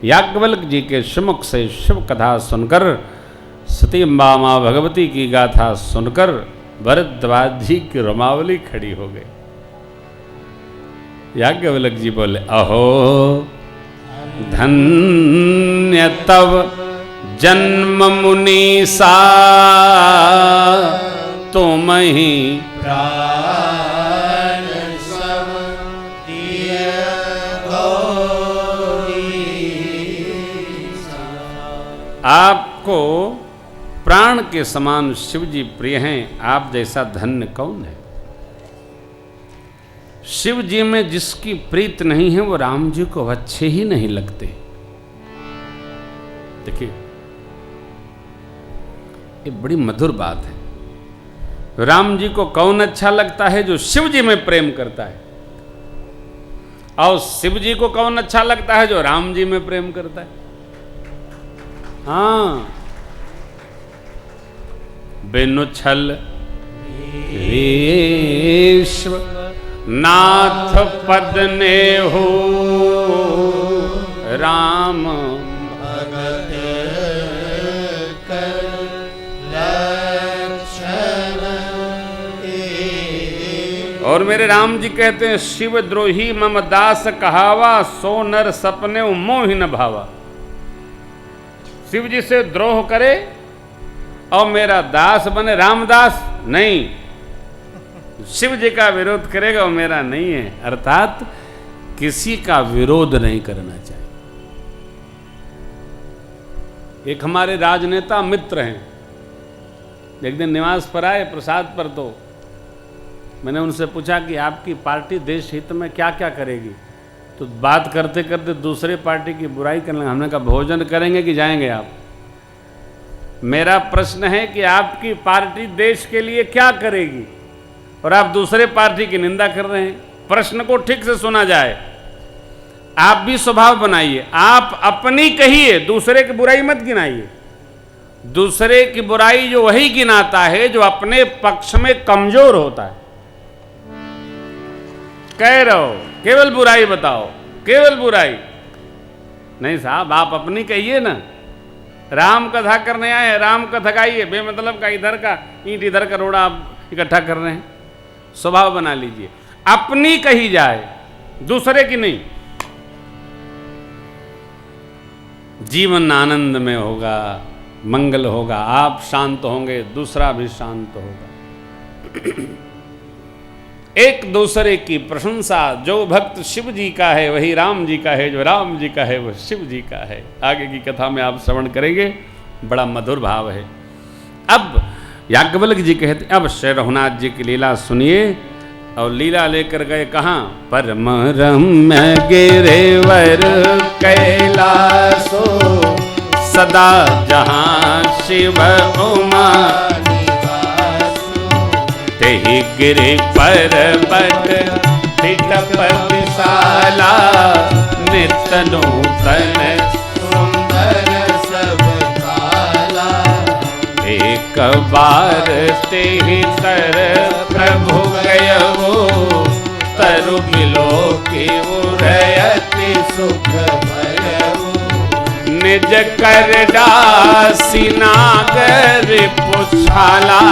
याज्ञवल्क्य जी के श्रीमुख से शिव कथा सुनकर, सती अम्बा माँ भगवती की गाथा सुनकर भरद्वाज जी की रोमावली खड़ी हो गई। याज्ञवल्क्य जी बोले, अहो धन्य तव जन्म मुनीसा, तुम ही प्राण सब दिए गौरीसा। आपको प्राण के समान शिव जी प्रिय हैं, आप जैसा धन्य कौन है। शिव जी में जिसकी प्रीत नहीं है वो राम जी को अच्छे ही नहीं लगते। देखिए ये बड़ी मधुर बात है। राम जी को कौन अच्छा लगता है? जो शिव जी में प्रेम करता है। और शिव जी को कौन अच्छा लगता है? जो राम जी में प्रेम करता है। हाँ, बिनु छल विश्व नाथ पद ने हो, राम भगत कर लक्षण एक। और मेरे राम जी कहते हैं, शिव द्रोही मम दास कहावा, सो नर सपने मोहि न भावा। शिव जी से द्रोह करे और मेरा दास बने, रामदास नहीं, शिव जी का विरोध करेगा वो मेरा नहीं है। अर्थात किसी का विरोध नहीं करना चाहिए। एक हमारे राजनेता मित्र हैं, एक दिन निवास पर आए प्रसाद पर, तो मैंने उनसे पूछा कि आपकी पार्टी देश हित में क्या क्या करेगी। तो बात करते करते दूसरे पार्टी की बुराई करने लगे। हमने कहा भोजन करेंगे कि जाएंगे आप? मेरा प्रश्न है कि आपकी पार्टी देश के लिए क्या करेगी और आप दूसरे पार्टी की निंदा कर रहे हैं। प्रश्न को ठीक से सुना जाए। आप भी स्वभाव बनाइए, आप अपनी कहिए, दूसरे की बुराई मत गिनाइए। दूसरे की बुराई जो वही गिनाता है जो अपने पक्ष में कमजोर होता है। कह रहो केवल बुराई बताओ, केवल बुराई नहीं साहब, आप अपनी कहिए ना। राम कथा करने आए हैं, राम कथा गाइए, बेमतलब का इधर का ईंट इधर का रोड़ा आप इकट्ठा कर रहे हैं। स्वभाव बना लीजिए, अपनी कही जाए, दूसरे की नहीं। जीवन आनंद में होगा, मंगल होगा, आप शांत होंगे, दूसरा भी शांत होगा। एक दूसरे की प्रशंसा, जो भक्त शिव जी का है वही राम जी का है, जो राम जी का है वह शिव जी का है। आगे की कथा में आप श्रवण करेंगे, बड़ा मधुर भाव है। अब याज्ञवल्क्य जी कहते, अब श्री रघुनाथ जी की लीला सुनिए। और लीला लेकर गए कहाँ? परम रम्य गिरिवर कैलासो, सदा जहाँ शिव उमा तेहि गिरि पर्वत बिटप विशाला, नित नूतन सुंदर सब काला। एक बार तेहि तर प्रभु गयवो, तरु बिलो के उरयति सुख भयऊ। निज कर दासी नागर पुछाला,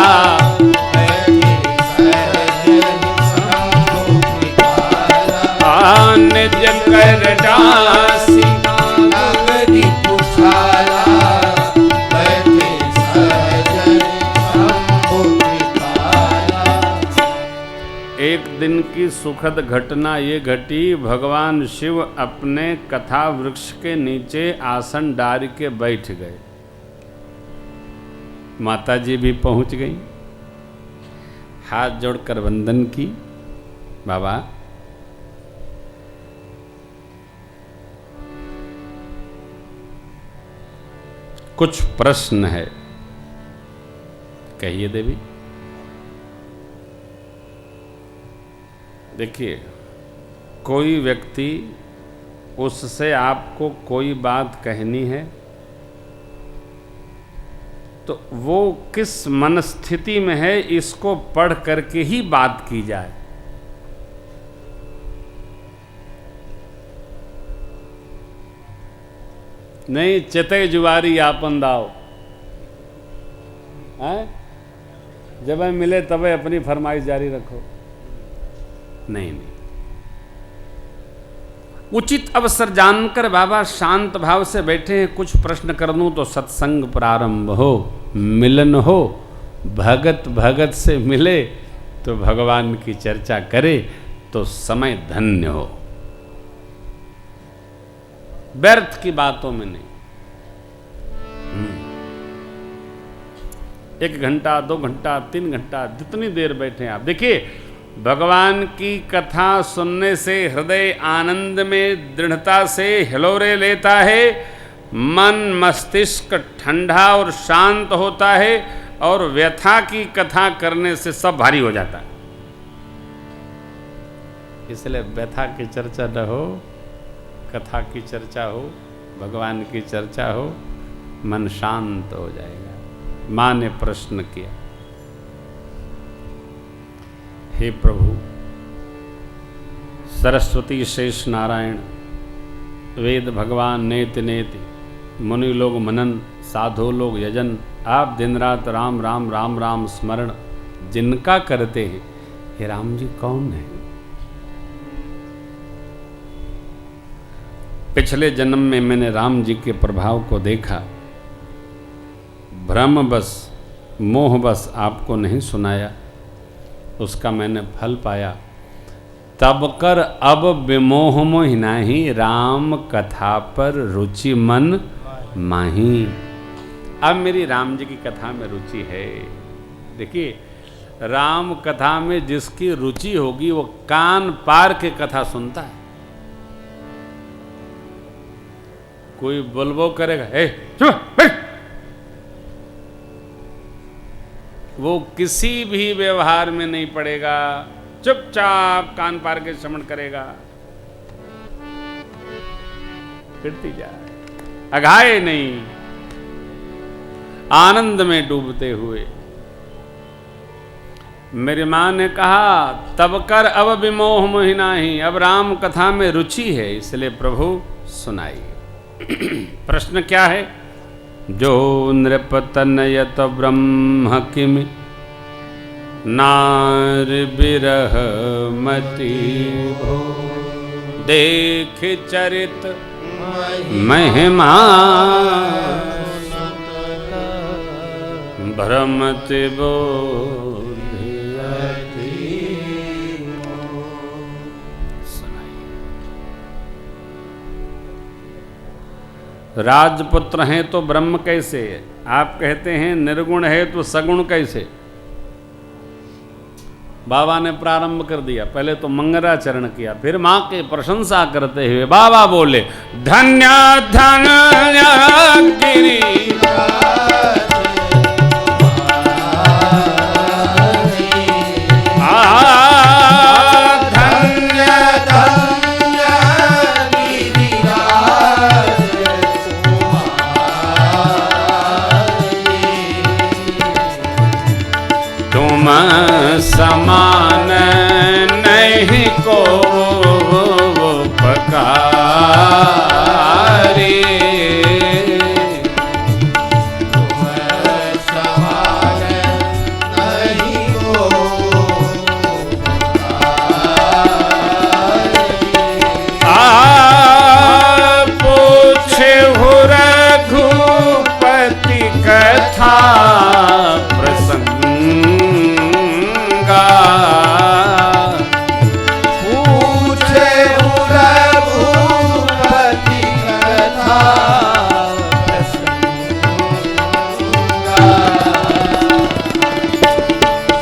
निज कर दासी नागरी पुछाला, बैठे सहजन शंभु कृपाला। एक दिन की सुखद घटना ये घटी, भगवान शिव अपने कथा वृक्ष के नीचे आसन डाल के बैठ गए। माता जी भी पहुंच गई, हाथ जोड़कर वंदन की। बाबा कुछ प्रश्न है, कहिए देवी। देखिए, कोई व्यक्ति उससे आपको कोई बात कहनी है तो वो किस मनस्थिति में है इसको पढ़ करके ही बात की जाए। नहीं, चिते जुआरी आपन दाव। हैं? जब मिले तब अपनी फरमाइश जारी रखो। नहीं नहीं, उचित अवसर जानकर बाबा शांत भाव से बैठे हैं। कुछ प्रश्न कर दूं तो सत्संग प्रारंभ हो, मिलन हो, भगत भगत से मिले तो भगवान की चर्चा करे तो समय धन्य हो, व्यर्थ की बातों में नहीं। 1 घंटा 2 घंटा 3 घंटा जितनी देर बैठे आप, देखिए भगवान की कथा सुनने से हृदय आनंद में दृढ़ता से हिलोरे लेता है, मन मस्तिष्क ठंडा और शांत होता है, और व्यथा की कथा करने से सब भारी हो जाता है। इसलिए व्यथा की चर्चा न हो, कथा की चर्चा हो, भगवान की चर्चा हो, मन शांत हो जाएगा। माँ ने प्रश्न किया, हे प्रभु, सरस्वती शेष नारायण वेद भगवान नेति नेति, मुनि लोग मनन, साधु लोग यजन, आप दिन रात राम राम राम राम स्मरण जिनका करते हैं, हे राम जी कौन है? पिछले जन्म में मैंने राम जी के प्रभाव को देखा, भ्रम बस मोह बस आपको नहीं सुनाया, उसका मैंने फल पाया। तब कर अब विमोह मोहि नाही, राम कथा पर रुचि मन माही। अब मेरी राम जी की कथा में रुचि है। देखिए, राम कथा में जिसकी रुचि होगी वो कान पार के कथा सुनता है। कोई बोलबो करेगा, हे चुप, वो किसी भी व्यवहार में नहीं पड़ेगा, चुपचाप कान पार के श्रवण करेगा, फिरती जाए, अघाए नहीं, आनंद में डूबते हुए। मेरी मां ने कहा, तब कर अब विमोह मोहि नाही, अब राम कथा में रुचि है, इसलिए प्रभु सुनाइए। प्रश्न क्या है? जो नृपतनयत ब्रह्म किमि नार बिरह मति हो, देख चरित महिमा भ्रमत बोधियति। राजपुत्र हैं तो ब्रह्म कैसे? आप कहते हैं निर्गुण है तो सगुण कैसे? बाबा ने प्रारंभ कर दिया, पहले तो मंगलाचरण किया, फिर मां की प्रशंसा करते हुए बाबा बोले, धन्य धन्य गिरिराज, समान नहीं को पकारे, समान नहीं को पूछे हो रघुपति कथा प्रसंग, पूछे रघुपति कथा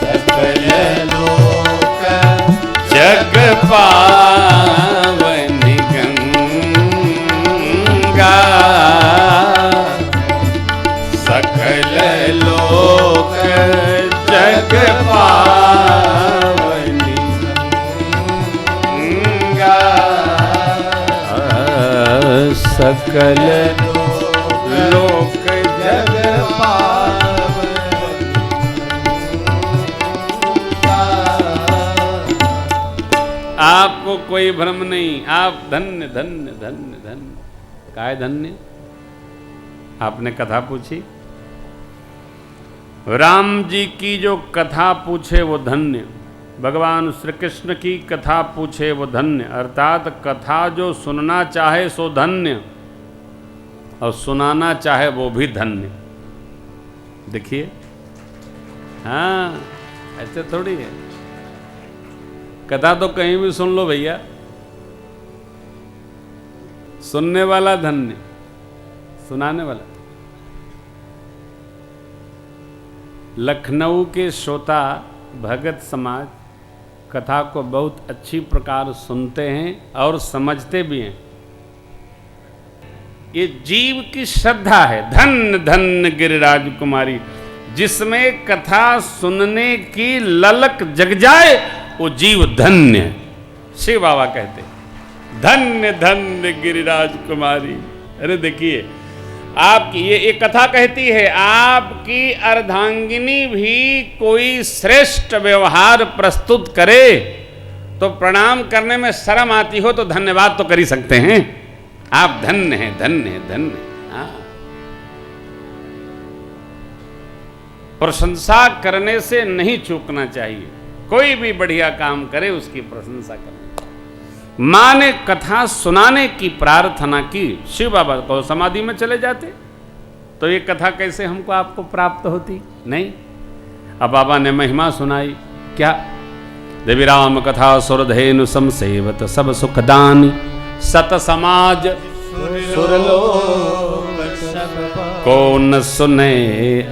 सकल लोक जग पावनी गंगा, सकल लोक जग पावनी गंगा, सकल लोक जग आपको कोई भ्रम नहीं, आप धन्य धन्य धन्य धन्य। काय धन्य? आपने कथा पूछी। राम जी की जो कथा पूछे वो धन्य, भगवान श्री कृष्ण की कथा पूछे वो धन्य, अर्थात कथा जो सुनना चाहे सो धन्य और सुनाना चाहे वो भी धन्य। देखिए, हाँ, ऐसे थोड़ी है। कथा तो कहीं भी सुन लो भैया, सुनने वाला धन्य, सुनाने वाला। लखनऊ के श्रोता भगत समाज कथा को बहुत अच्छी प्रकार सुनते हैं और समझते भी हैं। ये जीव की श्रद्धा है। धन्य धन्य गिरिराज कुमारी, जिसमें कथा सुनने की ललक जग जाए वो जीव धन्य है। शिव बाबा कहते धन्य धन्य गिरिराज कुमारी। अरे देखिए, आपकी ये कथा कहती है, आपकी अर्धांगिनी भी कोई श्रेष्ठ व्यवहार प्रस्तुत करे तो प्रणाम करने में शर्म आती हो तो धन्यवाद तो कर ही सकते हैं। आप धन्य हैं, धन्य हैं, धन्य। हाँ, प्रशंसा करने से नहीं चूकना चाहिए। कोई भी बढ़िया काम करे उसकी प्रशंसा करें। मां ने कथा सुनाने की प्रार्थना की, शिव बाबा को समाधि में चले जाते तो ये कथा कैसे हमको आपको प्राप्त होती? नहीं। अब बाबा ने महिमा सुनाई, क्या? देवी राम कथा सुरधेनु समसेवत सब सुखदान सत समाज सुरलोक को न सुने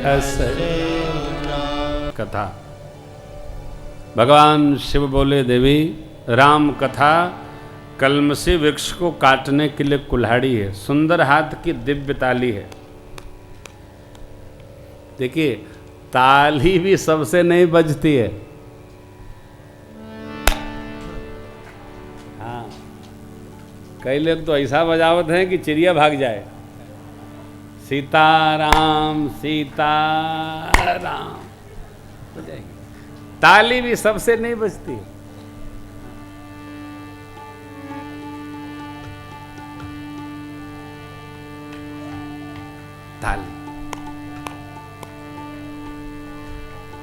अस कथा। भगवान शिव बोले, देवी राम कथा कलमसी वृक्ष को काटने के लिए कुल्हाड़ी है, सुंदर हाथ की दिव्य ताली है। देखिए, ताली भी सबसे नहीं बजती है। हाँ, कई लोग तो ऐसा बजावत है कि चिड़िया भाग जाए। सीताराम सीताराम बजाएगी, ताली भी सबसे नहीं बजती है।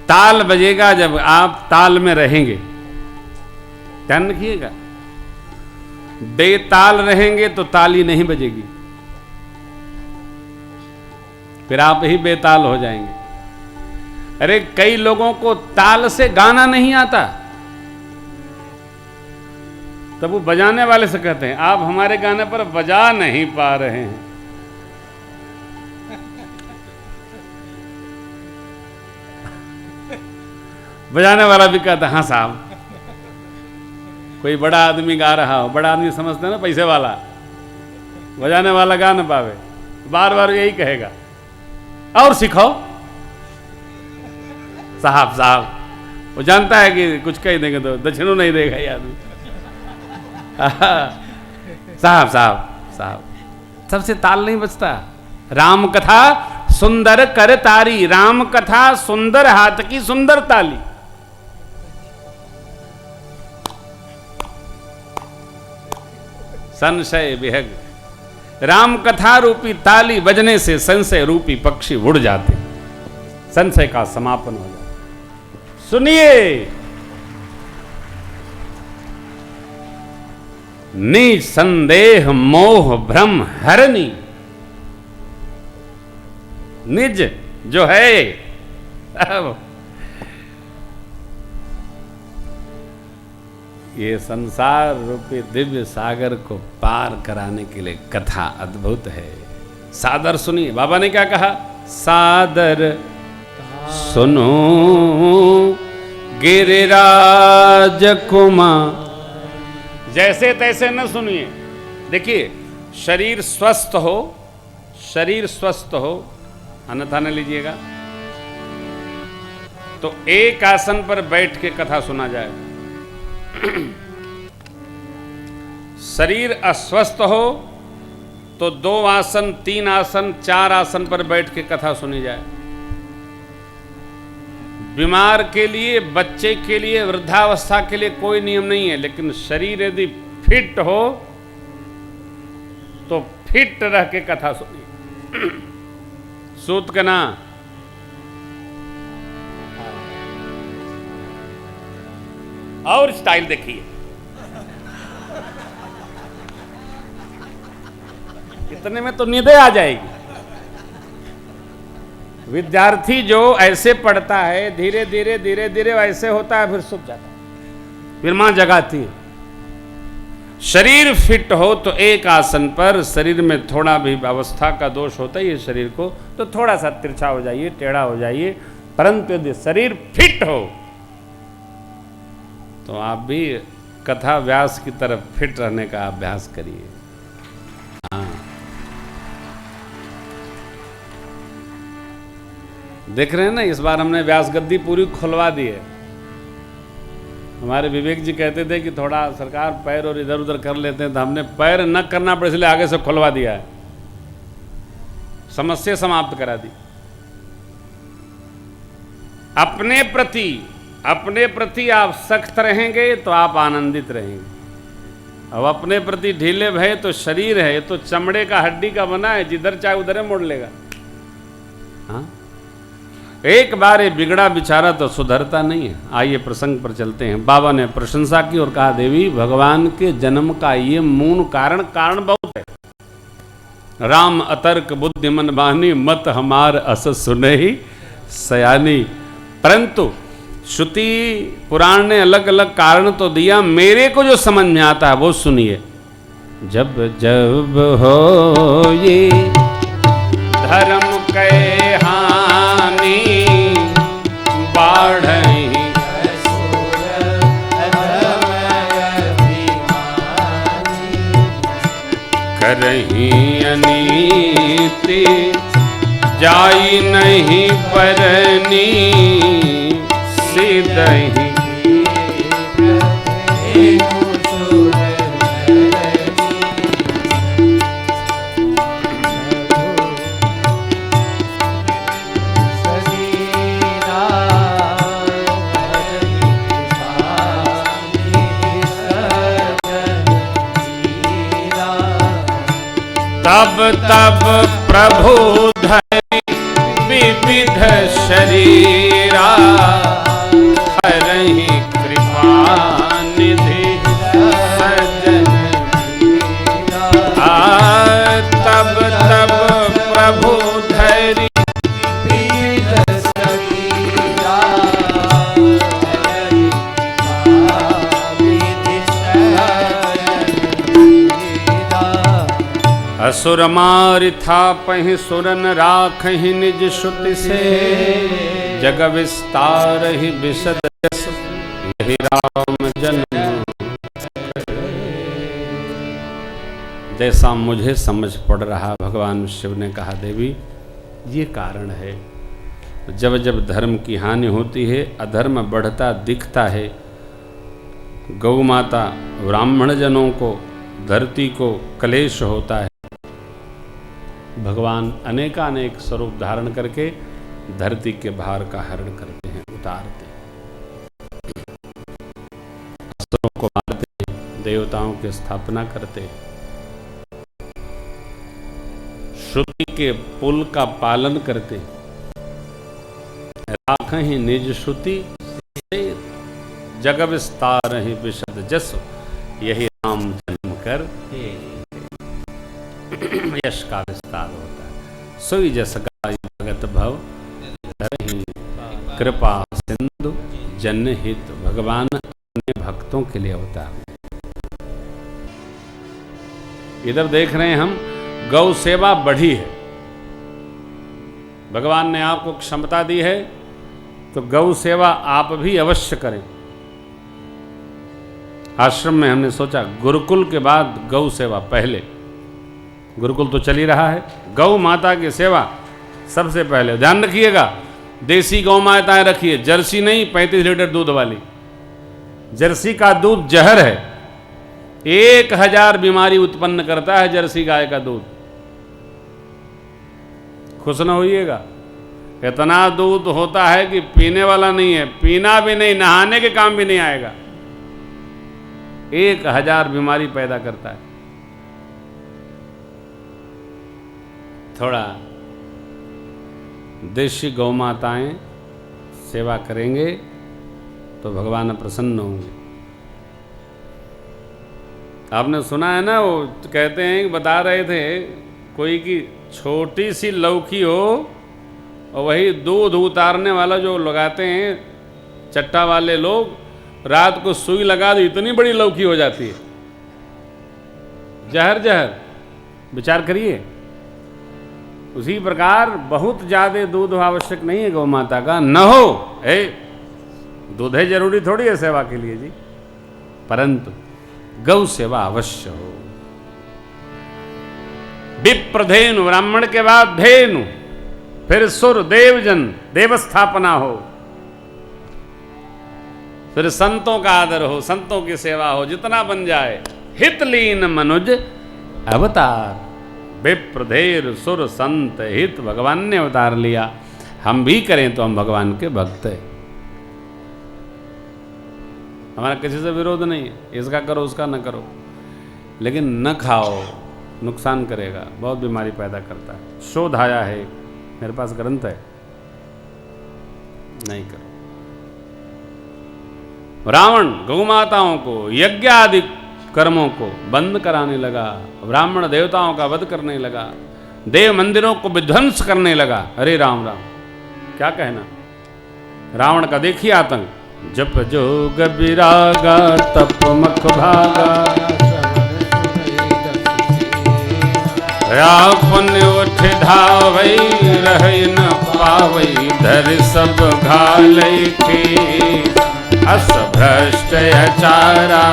ताल बजेगा जब आप ताल में रहेंगे। ध्यान रखिएगा, बेताल रहेंगे तो ताली नहीं बजेगी, फिर आप ही बेताल हो जाएंगे। अरे कई लोगों को ताल से गाना नहीं आता, तब वो बजाने वाले से कहते हैं, आप हमारे गाने पर बजा नहीं पा रहे हैं। बजाने वाला भी कहता है, हाँ साहब, कोई बड़ा आदमी गा रहा हो, बड़ा आदमी समझते हैं ना पैसे वाला, बजाने वाला गा ना पावे, बार बार यही कहेगा, और सिखाओ साहब साहब। वो जानता है कि कुछ कह देंगे तो दक्षिणों नहीं देगा ये आदमी। साहब साहब साहब, सबसे ताल नहीं बचता। राम कथा सुंदर कर तारी, राम कथा सुंदर हाथ की सुंदर ताली। संशय विहग, राम कथा रूपी ताली बजने से संशय रूपी पक्षी उड़ जाते, संशय का समापन हो जाता। सुनिए, निसंदेह मोह भ्रम हरनी, निज जो है ये संसार रूपी दिव्य सागर को पार कराने के लिए कथा अद्भुत है। सादर सुनिए, बाबा ने क्या कहा? सादर सुनो गिरिराज कुमार। जैसे तैसे न सुनिए। देखिए, शरीर स्वस्थ हो, शरीर स्वस्थ हो, अन्यथा न लीजिएगा। तो एक आसन पर बैठ के कथा सुना जाए। शरीर अस्वस्थ हो तो 2 आसन, 3 आसन, 4 आसन पर बैठ के कथा सुनी जाए। बीमार के लिए, बच्चे के लिए, वृद्धावस्था के लिए कोई नियम नहीं है, लेकिन शरीर यदि फिट हो तो फिट रह के कथा सुनिए। सूत के ना। और स्टाइल देखिए, इतने में तो नींद आ जाएगी। विद्यार्थी जो ऐसे पढ़ता है धीरे धीरे धीरे धीरे वैसे होता है, फिर सूत जाता है, फिर मां जगाती है। शरीर फिट हो तो एक आसन पर, शरीर में थोड़ा भी अवस्था का दोष होता है ये शरीर को, तो थोड़ा सा तिरछा हो जाइए, टेढ़ा हो जाइए, परंतु यदि शरीर फिट हो तो आप भी कथा व्यास की तरफ फिट रहने का अभ्यास करिए। हाँ, देख रहे हैं ना, इस बार हमने व्यास गद्दी पूरी खुलवा दी है। हमारे विवेक जी कहते थे कि थोड़ा सरकार पैर और इधर उधर कर लेते हैं, तो हमने पैर न करना पड़े इसलिए आगे से खुलवा दिया है, समस्या समाप्त करा दी। अपने प्रति आप सख्त रहेंगे तो आप आनंदित रहेंगे। अब अपने प्रति ढीले भय तो शरीर है, तो चमड़े का हड्डी का बना है, जिधर चाहे उधर मोड़ लेगा। हाँ, एक बार ये बिगड़ा बेचारा तो सुधरता नहीं है। आइए प्रसंग पर चलते हैं। बाबा ने प्रशंसा की और कहा, देवी भगवान के जन्म का ये मूल कारण बहुत है। राम अतर्क बुद्धि मन बानी, मत हमार अस सुने ही सयानी। परंतु श्रुति पुराण ने अलग अलग कारण तो दिया, मेरे को जो समझ में आता है वो सुनिए। जब जब हो ये धर्म के हानि, बाढ़ई करही अनीति, जाई नहीं परनी सीधही। तब तब प्रभु धरि विविध शरीरा, हरहि कृपा निधि सज्जन। तब तब प्रभु धरि विविध शरीरा, असुर मारि थापहि सुरन राखहि निज श्रुति से, जग विस्तार ही विशद जस, यही राम जन्म। जैसा मुझे समझ पड़ रहा, भगवान शिव ने कहा, देवी ये कारण है। जब जब धर्म की हानि होती है, अधर्म बढ़ता दिखता है, गौ माता ब्राह्मण जनों को, धरती को क्लेश होता है, भगवान अनेकानेक स्वरूप धारण करके धरती के भार का हरण करते हैं, उतारते हैं, असुरों को मारते हैं, देवताओं की स्थापना करते हैं, श्रुति के पुल का पालन करते हैं। राखहि निज श्रुति से, जग विस्तार ही विशद जस, यही राम जन्म कर यश का विस्तार होता है। सोई जस गाय भगत भव, धरहि कृपा सिंधु जनहित। भगवान अपने भक्तों के लिए होता है। इधर देख रहे हैं हम, गौ सेवा बढ़ी है। भगवान ने आपको क्षमता दी है तो गौ सेवा आप भी अवश्य करें। आश्रम में हमने सोचा गुरुकुल के बाद गौ सेवा पहले। गुरुकुल तो चल ही रहा है, गौ माता की सेवा सबसे पहले। ध्यान रखिएगा, देसी गौ माताएं रखिए, जर्सी नहीं, 35 लीटर दूध वाली। जर्सी का दूध जहर है, 1000 बीमारी उत्पन्न करता है जर्सी गाय का दूध। खुश न होइएगा, इतना दूध होता है कि पीने वाला नहीं है, पीना भी नहीं, नहाने के काम भी नहीं आएगा, 1000 बीमारी पैदा करता है। थोड़ा देशी गौ माताएं सेवा करेंगे तो भगवान प्रसन्न होंगे। आपने सुना है ना, वो कहते हैं, बता रहे थे कोई की छोटी सी लौकी हो और वही दूध उतारने वाला जो लगाते हैं चट्टा वाले लोग, रात को सुई लगा दो इतनी बड़ी लौकी हो जाती है। जहर जहर, विचार करिए। उसी प्रकार बहुत ज्यादा दूध आवश्यक नहीं है गौ माता का, न हो दूध है जरूरी थोड़ी है सेवा के लिए जी, परंतु गौ सेवा अवश्य हो। विप्रधेनु, ब्राह्मण के बाद धेनु, फिर सुर देवजन, देवस्थापना हो, फिर संतों का आदर हो, संतों की सेवा हो, जितना बन जाए। हितलीन मनुज अवतार, विप्रधेर सुर संत हित, भगवान ने अवतार लिया, हम भी करें तो हम भगवान के भक्त हैं। हमारा किसी से विरोध नहीं है, इसका करो उसका न करो, लेकिन न खाओ, नुकसान करेगा, बहुत बीमारी पैदा करता है। शोध आया है, मेरे पास ग्रंथ है, नहीं करो। रावण गौमाताओं को, यज्ञ आदि कर्मों को बंद कराने लगा, ब्राह्मण देवताओं का वध करने लगा, देव मंदिरों को विध्वंस करने लगा। अरे राम राम, क्या कहना। रावण का देखिए आतंक, जप जोग विरागा तप मख भागा, रापन उठ धावई रह न पावई, धर सब घालई के अस भ्रष्ट अचारा,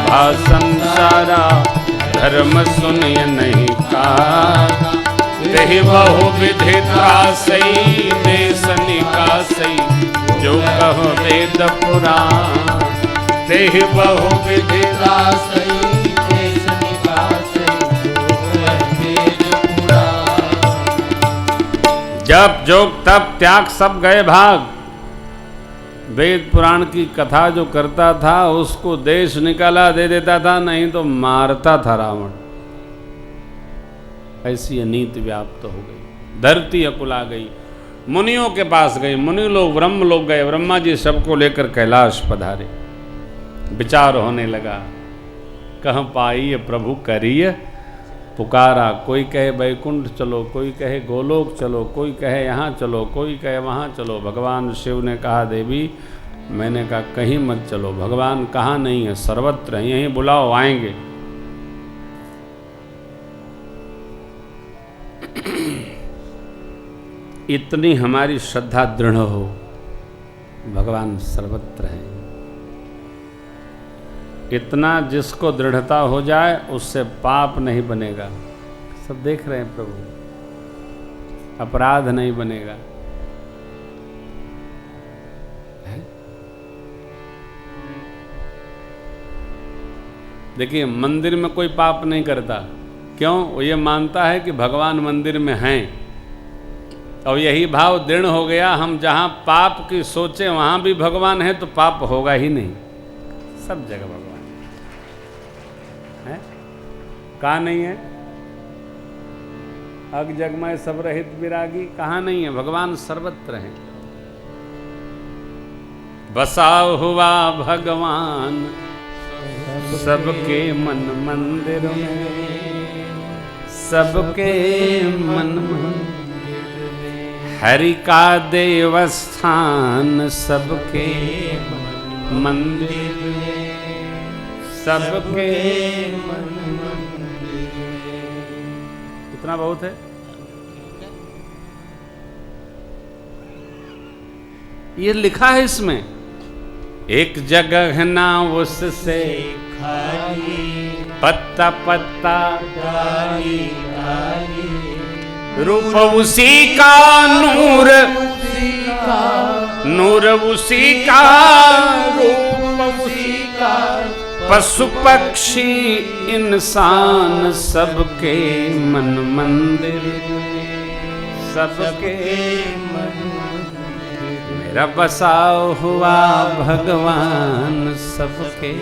भाषण सारा धर्म सुनिय नहीं का, तेहि बहु विधि त्रासई, देश निकासई, जो कहो वेद पुराण, तेहि बहु विधि त्रासई, देश निकासई, वेद पुराण। जप जोग तप त्याग सब गए भाग। वेद पुराण की कथा जो करता था उसको देश निकाला दे देता था, नहीं तो मारता था रावण। ऐसी अनीति व्याप्त हो गई, धरती अकुला गई। मुनियों के पास गए, मुनि लोग, ब्रह्म लोग गए, ब्रह्मा जी सबको लेकर कैलाश पधारे। विचार होने लगा, कहाँ पाई प्रभु करिय पुकारा। कोई कहे बैकुंठ चलो, कोई कहे गोलोक चलो, कोई कहे यहाँ चलो, कोई कहे वहाँ चलो। भगवान शिव ने कहा देवी, मैंने कहा कहीं मत चलो, भगवान कहाँ नहीं है, सर्वत्र है, यहीं बुलाओ आएंगे। इतनी हमारी श्रद्धा दृढ़ हो, भगवान सर्वत्र है। इतना जिसको दृढ़ता हो जाए उससे पाप नहीं बनेगा। सब देख रहे हैं प्रभु, अपराध नहीं बनेगा। देखिए, मंदिर में कोई पाप नहीं करता, क्यों? वो ये मानता है कि भगवान मंदिर में हैं, और यही भाव दृढ़ हो गया, हम जहाँ पाप की सोचे वहाँ भी भगवान है तो पाप होगा ही नहीं। सब जगह भगवान है, कहाँ नहीं है? अग जगमय सब रहित विरागी, कहाँ नहीं है? भगवान सर्वत्र है। बसा हुआ भगवान सबके मन मंदिर में, सबके मन मंदिर में, हरि का देवस्थान सबके मंदिर में, सबके मन मंदिर में। इतना बहुत है। ये लिखा है इसमें, एक जगह ना उससे खाली, पत्ता पत्ता डाली डाली, रूप उसी का नूर, नूर उसी का, रूप उसी का, पशु पक्षी इंसान सबके मन मंदिर, सबके मन मंदिर, मेरा बसा हुआ भगवान सबके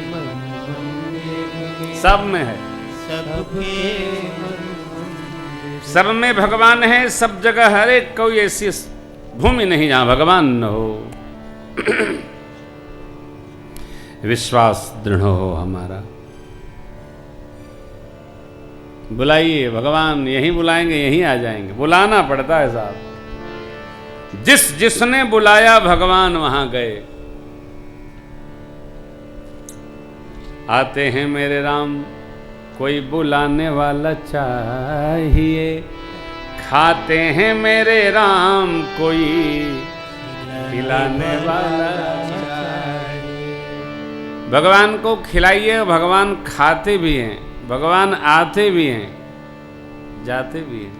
मन मंदिर, सब में है, सबके सब में भगवान है, सब जगह हर एक कोई ऐसी भूमि नहीं जहां भगवान न हो। विश्वास दृढ़ हो हमारा। बुलाइए भगवान, यहीं बुलाएंगे यहीं आ जाएंगे। बुलाना पड़ता है साहब। जिसने बुलाया भगवान वहां गए। आते हैं मेरे राम, कोई बुलाने वाला चाहिए। खाते हैं मेरे राम, कोई खिलाने वाला चाहिए। भगवान को खिलाइए, भगवान खाते भी हैं, भगवान आते भी हैं, जाते भी हैं।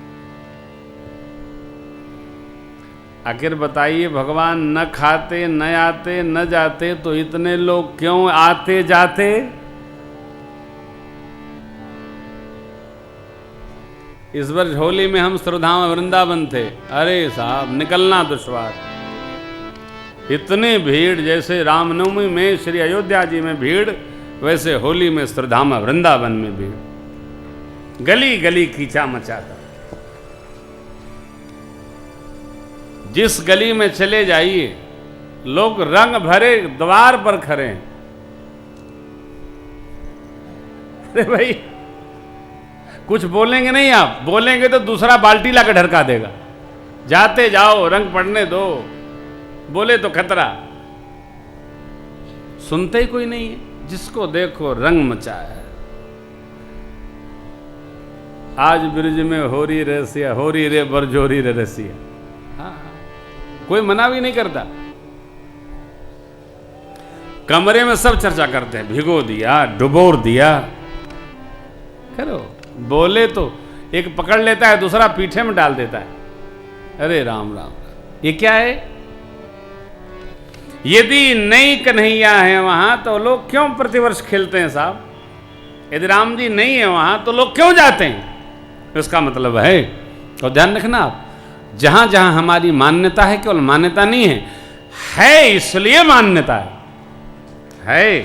आखिर बताइए, भगवान न खाते, न आते, न जाते तो इतने लोग क्यों आते जाते? इस वर्ष होली में हम श्रद्धाम वृंदावन थे। अरे साहब, निकलना दुश्वार। इतनी भीड़, जैसे रामनवमी में श्री अयोध्या जी में भीड़, वैसे होली में श्रद्धाम वृंदावन में भीड़। गली गली कीचा मचाता। जिस गली में चले जाइए, लोग रंग भरे द्वार पर खड़े हैं। अरे भाई, कुछ बोलेंगे नहीं, आप बोलेंगे तो दूसरा बाल्टी लाकर ढरका देगा। जाते जाओ, रंग पड़ने दो, बोले तो खतरा। सुनते ही कोई नहीं है। जिसको देखो रंग मचा है। आज ब्रिज में होरी रसिया, होरी रे बरजोरी रे रसिया। हाँ, कोई मना भी नहीं करता। कमरे में सब चर्चा करते हैं, भिगो दिया, डुबोर दिया। करो, बोले तो एक पकड़ लेता है, दूसरा पीठे में डाल देता है। अरे राम राम, ये क्या है? यदि नई कन्हैया है वहां तो लोग क्यों प्रतिवर्ष खेलते हैं साहब? यदि राम जी नहीं है वहां तो लोग क्यों जाते हैं? इसका मतलब है, और ध्यान रखना आप, जहां जहां हमारी मान्यता है, केवल मान्यता नहीं है इसलिए मान्यता है।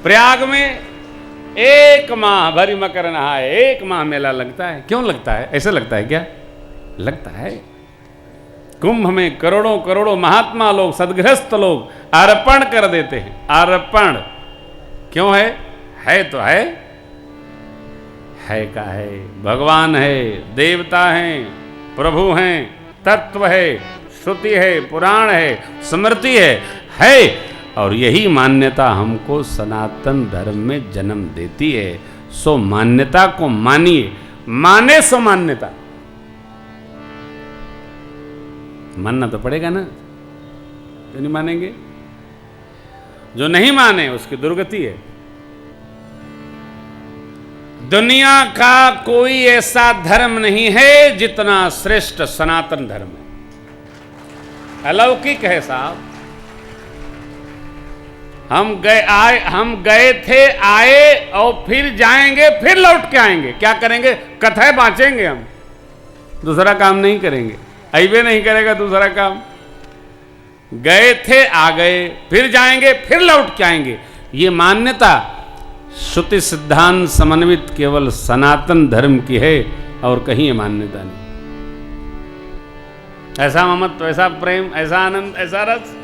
प्रयाग में 1 माह भरी मकर नहाए, 1 माह मेला लगता है। क्यों लगता है? ऐसे लगता है क्या? लगता है। कुंभ में करोड़ों करोड़ों महात्मा लोग, सदगृहस्थ लोग अर्पण कर देते हैं। अर्पण क्यों है तो है का है। भगवान है, देवता हैं, प्रभु हैं, तत्व है, श्रुति है, पुराण है, स्मृति है। और यही मान्यता हमको सनातन धर्म में जन्म देती है। सो मान्यता को मानिए, माने सो मान्यता। मानना तो पड़ेगा ना, जो नहीं मानेंगे, जो नहीं माने उसकी दुर्गति है। दुनिया का कोई ऐसा धर्म नहीं है जितना श्रेष्ठ सनातन धर्म है। अलौकिक है साहब। हम गए थे, आए और फिर जाएंगे, फिर लौट के आएंगे। क्या करेंगे? कथाएं बांचेंगे हम, दूसरा काम नहीं करेंगे। अइबे नहीं करेगा दूसरा काम। गए थे, आ गए, फिर जाएंगे, फिर लौट के आएंगे। ये मान्यता श्रुति सिद्धांत समन्वित केवल सनातन धर्म की है और कहीं ये मान्यता नहीं। ऐसा ममत्व, ऐसा प्रेम, ऐसा आनंद, ऐसा रस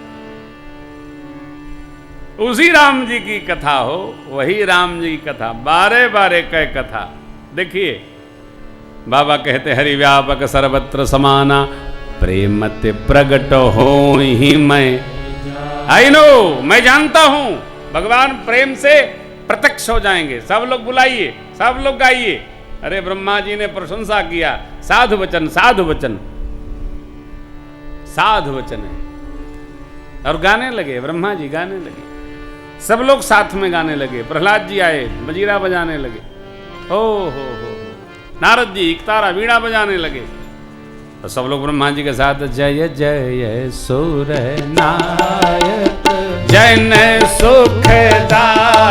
उसी राम जी की कथा हो। वही राम जी की कथा, बारे बारे कह कथा। देखिए, बाबा कहते हरि व्यापक सर्वत्र समाना, प्रेमते प्रगट हो ही मैं। आई नो, मैं जानता हूं भगवान प्रेम से प्रत्यक्ष हो जाएंगे। सब लोग बुलाइए, सब लोग गाइए। अरे ब्रह्मा जी ने प्रशंसा किया, साधु वचन, साधु वचन, साधु वचन है। और गाने लगे, ब्रह्मा जी गाने लगे, सब लोग साथ में गाने लगे। प्रहलाद जी आए, मजीरा बजाने लगे। हो नारद जी इकतारा वीणा बजाने लगे। तो सब लोग ब्रह्मा जी के साथ जय जय सुर नायक, जन सुखदायक,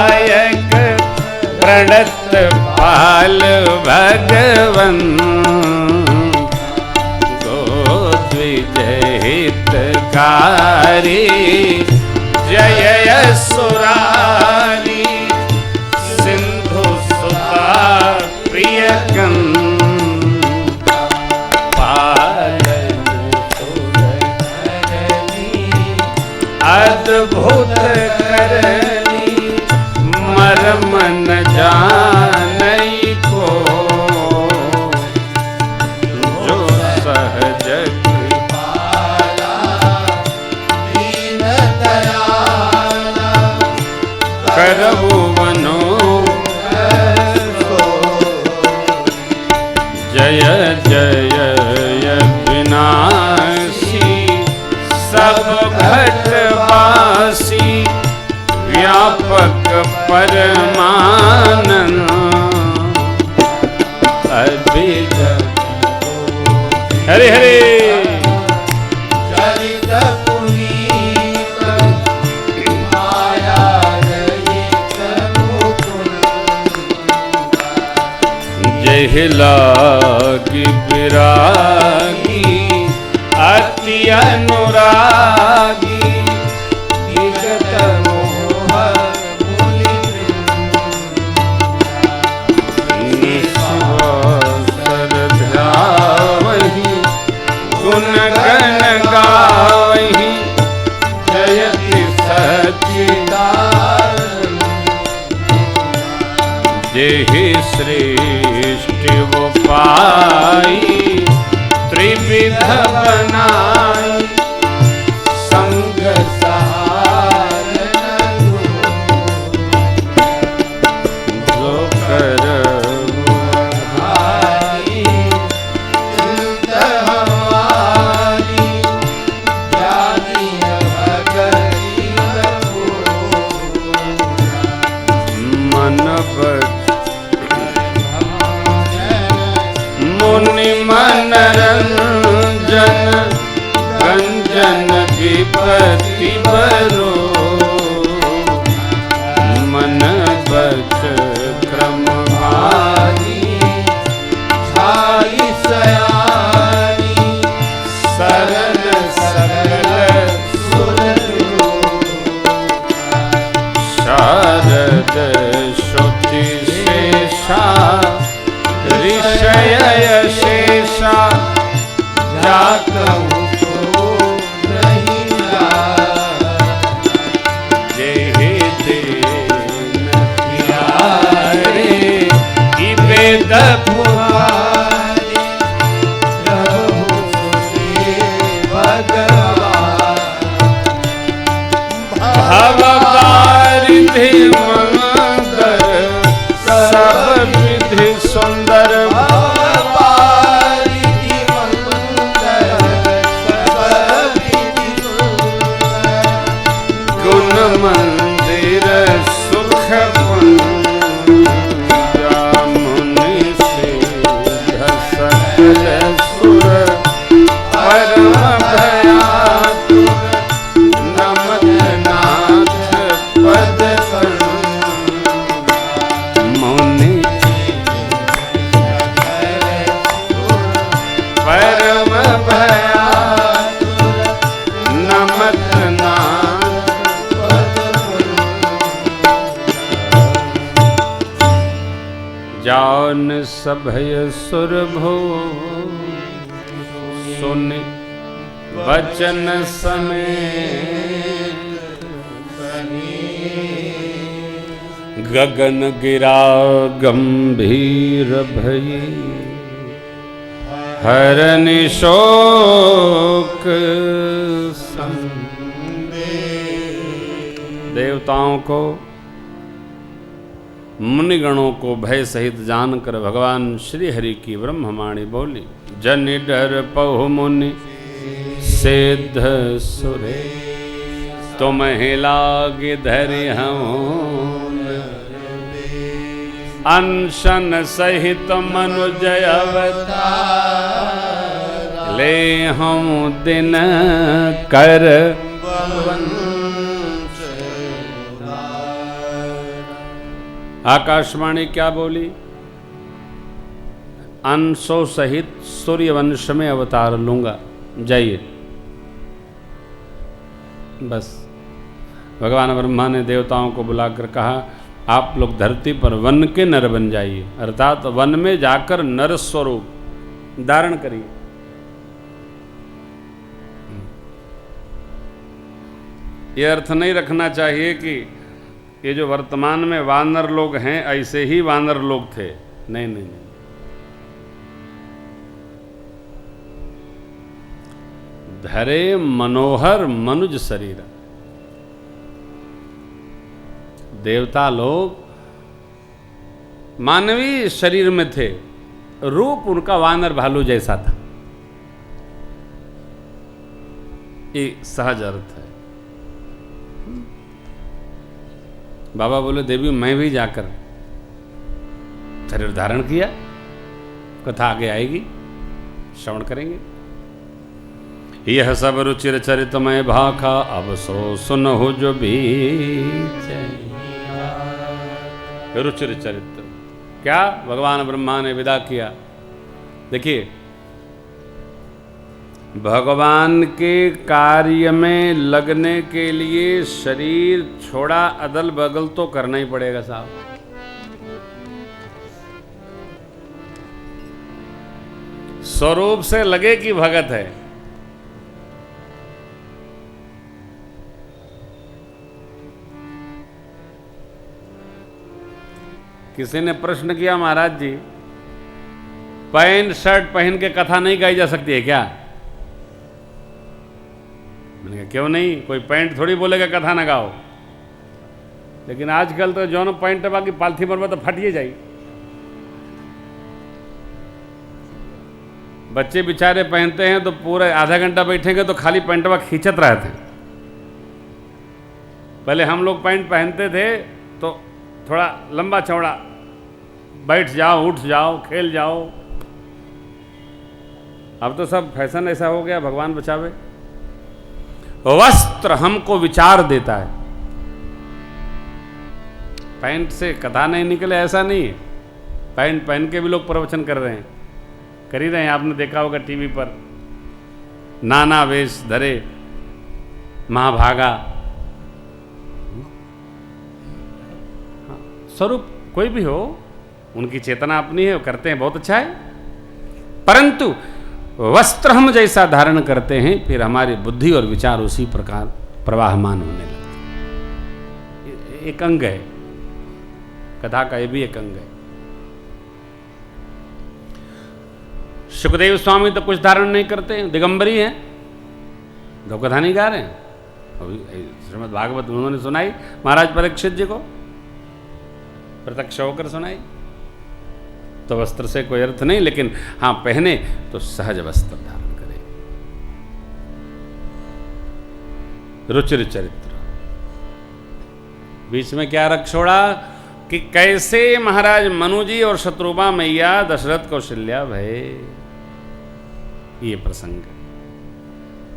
प्रणत पाल भगवन, गो द्विजय हितकारी, जय असुरारी, सिंधु सुता प्रिय कंद, अद्भुत करनी मर्म न जानई को जो सहज कृपाला दीन दयाला करहु वनो जय जय विनाशी सब घटवासी व्यापक परमानंद अद्भुत हरे हरे चरित पुनीत माया रहित मुकुंद जय लागी विरागी अति अनुरागी विगत मोह मुनि निस्वासर ध्यावहि गुण गण गावहि जयति सच्चिदानंद जेहि सृष्टि वो पाई त्रिविध बनाई संग सहारन जो कर भाई चिंत हमारी जानी भगती मन बच मुनि मनरंजन गंजन विपत्ति बरो मन बच क्रम भारी छाई सयानी सरल सकल सुर शारद श्रुति शेषा ऋषय शेषा जातहु तो नहीं जा जेहि देन प्यारे कि वेद पुहारी प्रभु सुने भगवान भववारिधि मंगल सब विधि सुंदर भववारिधि मंगल सब विधि सुंदर गुण मंदिर सुख पुंजा मुनि सिद्ध सकल सुर परम भयातुर नमत नाथ पद मुनि परम भयातुर नमत नाथ जान सभय सुर भो सुनि वचन समेत गगन गिरा गंभीर भई हरनि शोक देवताओं को मुनिगणों को भय सहित जानकर भगवान श्री हरि की ब्रह्मवाणी बोली जन डर पहु मुनि सिद्ध सुरे तुम्हें लागे धरि हम अनशन सहित मनुजय अवतार ले हम दिन कर आकाशवाणी क्या बोली अंशों सहित सूर्य वंश में अवतार लूंगा जाइए। बस भगवान ब्रह्मा ने देवताओं को बुलाकर कहा आप लोग धरती पर वन के नर बन जाइए, अर्थात वन में जाकर नर स्वरूप धारण करिए। ये अर्थ नहीं रखना चाहिए कि ये जो वर्तमान में वानर लोग हैं ऐसे ही वानर लोग थे। नहीं नहीं नहीं, धरे मनोहर मनुज शरीर। देवता लोग मानवीय शरीर में थे, रूप उनका वानर भालू जैसा था। ये सहज अर्थ है। बाबा बोले देवी मैं भी जाकर शरीर धारण किया। कथा आगे आएगी, श्रवण करेंगे। यह सब रुचिर चरितमय भाखा, अब सो सुनहु जो बीच। रुचिर चरित्र क्या भगवान ब्रह्मा ने विदा किया। देखिए, भगवान के कार्य में लगने के लिए शरीर छोड़ा अदल बगल तो करना ही पड़ेगा साहब। स्वरूप से लगे कि भगत है। किसी ने प्रश्न किया, महाराज जी पैंट शर्ट पहन के कथा नहीं गाई जा सकती है क्या? मैंने कहा क्यों नहीं, कोई पैंट थोड़ी बोलेगा कथा ना गाओ। लेकिन आजकल तो जो न पैंट बाकी पालथी मरवा तो फटिए जाई। बच्चे बेचारे पहनते हैं तो पूरे आधा घंटा बैठेंगे तो खाली पैंटवा खींचत रहते हैं। पहले हम लोग पैंट पहनते थे तो थोड़ा लंबा चौड़ा, बैठ जाओ उठ जाओ खेल जाओ। अब तो सब फैशन ऐसा हो गया, भगवान बचावे। वस्त्र हमको विचार देता है, पैंट से कथा नहीं निकले ऐसा नहीं है। पैंट पहन के भी लोग प्रवचन कर रहे हैं, कर ही रहे हैं। आपने देखा होगा टीवी पर, नाना वेश धरे महाभागा। स्वरूप कोई भी हो, उनकी चेतना अपनी है, वो करते हैं, बहुत अच्छा है। परंतु वस्त्र हम जैसा धारण करते हैं, फिर हमारी बुद्धि और विचार उसी प्रकार प्रवाहमान होने लगते हैं। एक अंग है कथा का, ये भी एक अंग है। सुखदेव स्वामी तो कुछ धारण नहीं करते, दिगंबरी हैं, तो कथा नहीं गा रहे हैं। श्रीमद् भागवत उन्होंने सुनाई महाराज परीक्षित जी को, प्रत्यक्ष होकर सुनाई। तो वस्त्र से कोई अर्थ नहीं, लेकिन हाँ पहने तो सहज वस्त्र धारण करे। रुचिर चरित्र। बीच में क्या रख छोड़ा कि कैसे महाराज मनु जी और शत्रुपा मैया दशरथ कौशल्या भय, ये प्रसंग।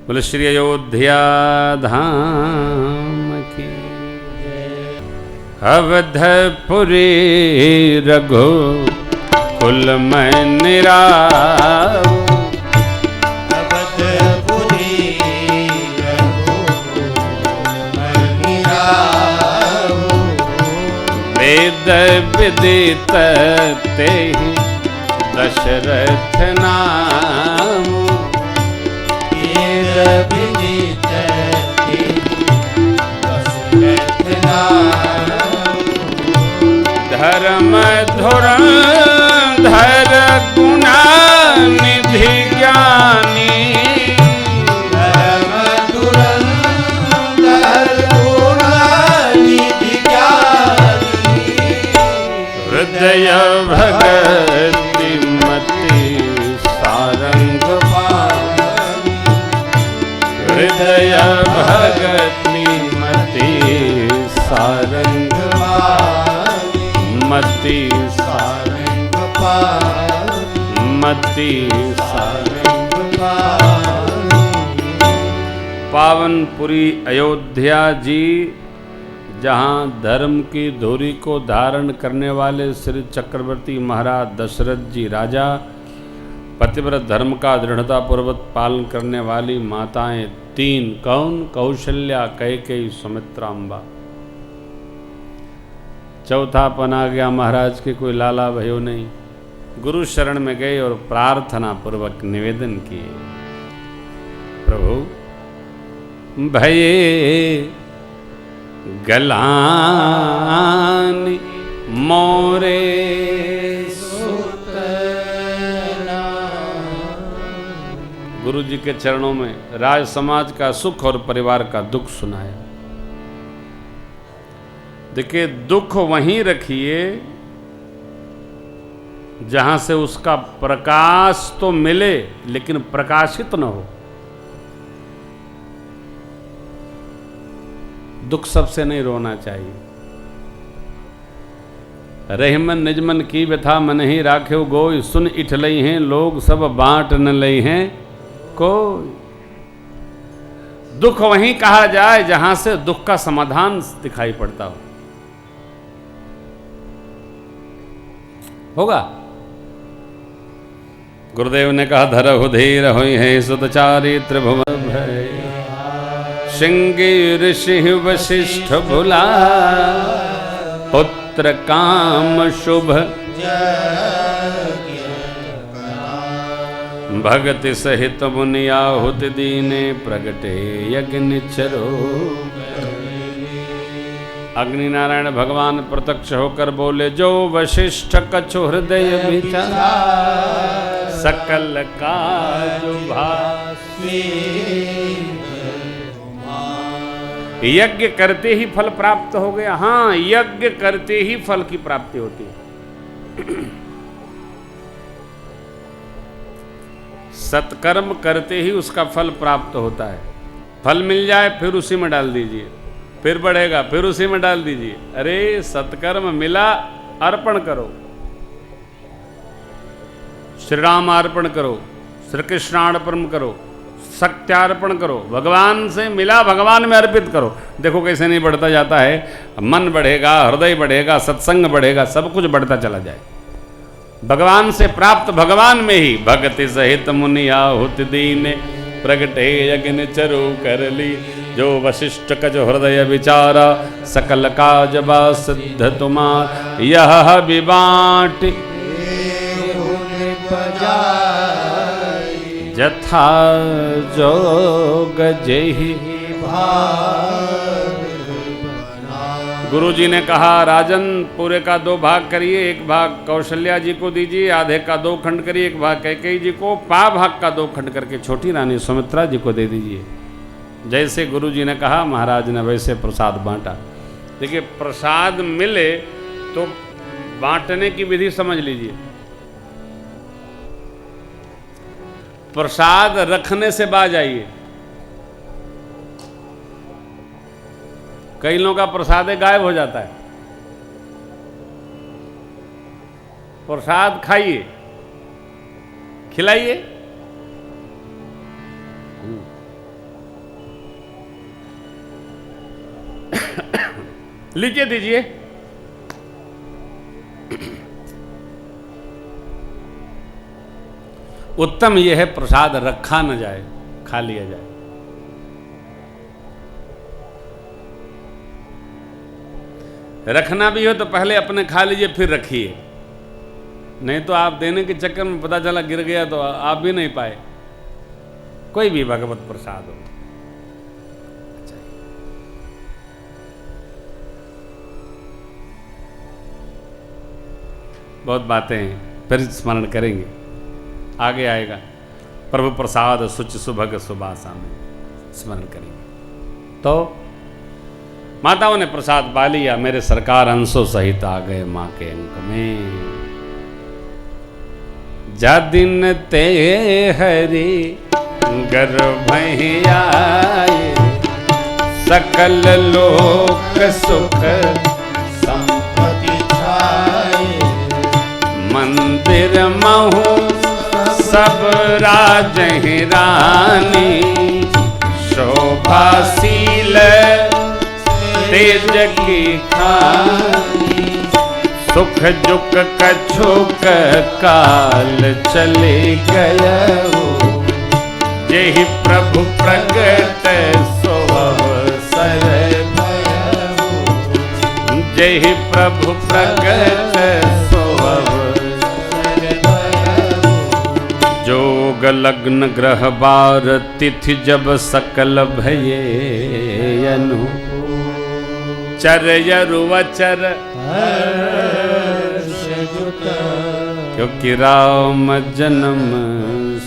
बोले श्री अयोध्या धाम की अवधपुरी रघु कुल में निराव। अवधपुरी रघुकुल में निराव। वेद विदित तेहि दशरथ नाम। वेद विदित तेहि दशरथ नाम। धर्म धुरंधर गुणानिधि ज्ञानी। धर्म धुरंधर गुणानिधि ज्ञानी। हृदय भगति मति सारंग पानी। हृदय भगति मति सारंग मति सारंग मति सारंग। पावनपुरी अयोध्या जी, जहाँ धर्म की धुरी को धारण करने वाले श्री चक्रवर्ती महाराज दशरथ जी राजा, पतिव्रत धर्म का दृढ़तापूर्वक पालन करने वाली माताएं तीन, कौन? कौशल्या, कैकेयी, सुमित्रांबा। चौथापन आ गया महाराज के, कोई लाला भयो नहीं। गुरु शरण में गए और प्रार्थना पूर्वक निवेदन किए, प्रभु भये गलानी मोरे सुतना। गुरु जी के चरणों में राज समाज का सुख और परिवार का दुख सुनाया। देखिए, दुख वहीं रखिए जहां से उसका प्रकाश तो मिले लेकिन प्रकाशित न हो। दुख सबसे नहीं रोना चाहिए। रहमन निजमन की व्यथा मन ही राख्यो गोई, सुन इठ लई हैं लोग सब बांट न लई हैं कोई। दुख वहीं कहा जाए जहां से दुख का समाधान दिखाई पड़ता हो। होगा। गुरुदेव ने कहा धरहु धीर होई है सुतचारी त्रिभुवन भय, श्रृंगी ऋषि वशिष्ठ भुला, पुत्र काम शुभ भगति सहित मुनि आहुति दीने, प्रगटे यज्ञ निच्चरो। अग्नि नारायण भगवान प्रत्यक्ष होकर बोले, जो वशिष्ठ कछु हृदय विचार, सकल काज भासी। यज्ञ करते ही फल प्राप्त हो गया। हाँ, यज्ञ करते ही फल की प्राप्ति होती है। सत्कर्म करते ही उसका फल प्राप्त होता है। फल मिल जाए फिर उसी में डाल दीजिए, फिर बढ़ेगा, फिर उसी में डाल दीजिए। अरे सत्कर्म मिला, अर्पण करो। श्री राम अर्पण करो, श्री कृष्ण अर्पण करो, सत्यार्पण करो। भगवान से मिला, भगवान में अर्पित करो। देखो कैसे नहीं बढ़ता जाता है। मन बढ़ेगा, हृदय बढ़ेगा, सत्संग बढ़ेगा, सब कुछ बढ़ता चला जाए। भगवान से प्राप्त भगवान में ही। भक्ति सहित मुनि आहुति दीने, प्रगटे यज्ञ चरु कर ली, जो वशिष्ठ का जो हृदय विचारा, सकल काज बा सिद्ध तुम्हार। यह विबाट जथा जोग जेहि। गुरु जी ने कहा, राजन पूरे का 2 भाग करिए, एक भाग कौशल्या जी को दीजिए, आधे का 2 खंड करिए, एक भाग कैकेयी जी को, पा भाग का 2 खंड करके छोटी रानी सुमित्रा जी को दे दीजिए। जैसे गुरु जी ने कहा, महाराज ने वैसे प्रसाद बांटा। देखिए, प्रसाद मिले तो बांटने की विधि समझ लीजिए। प्रसाद रखने से बाज आइए। कई लोगों का प्रसाद गायब हो जाता है। प्रसाद खाइए, खिलाइए। लीजिए, दीजिए। उत्तम यह है प्रसाद रखा न जाए, खा लिया जाए। रखना भी हो तो पहले अपने खा लीजिए, फिर रखिए। नहीं तो आप देने के चक्कर में पता चला गिर गया तो आप भी नहीं पाए। कोई भी भगवत प्रसाद हो। बहुत बातें हैं, फिर स्मरण करेंगे, आगे आएगा। प्रभु प्रसाद सुच सुभग सुबासा में स्मरण करेंगे। तो माताओं ने प्रसाद पा लिया, मेरे सरकार अंशों सहित आ गए माँ के अंक में। जा दिन ते हरि गर्भ आए, सकल लोक सुख संपत्ति छाए। मंदिर महु सब राजहि रानी, शोभाशील तेज की खानी। सुख जुक कछुक काल चले गयो, जेहि प्रभु प्रगट सो अवसर भयो। जेहि प्रभु प्रगट सो अवसर भयो। जोग लग्न ग्रह बार तिथि जब सकल भये अनु। चरयरुवचर हर्ष जुत क्योंकि राम जन्म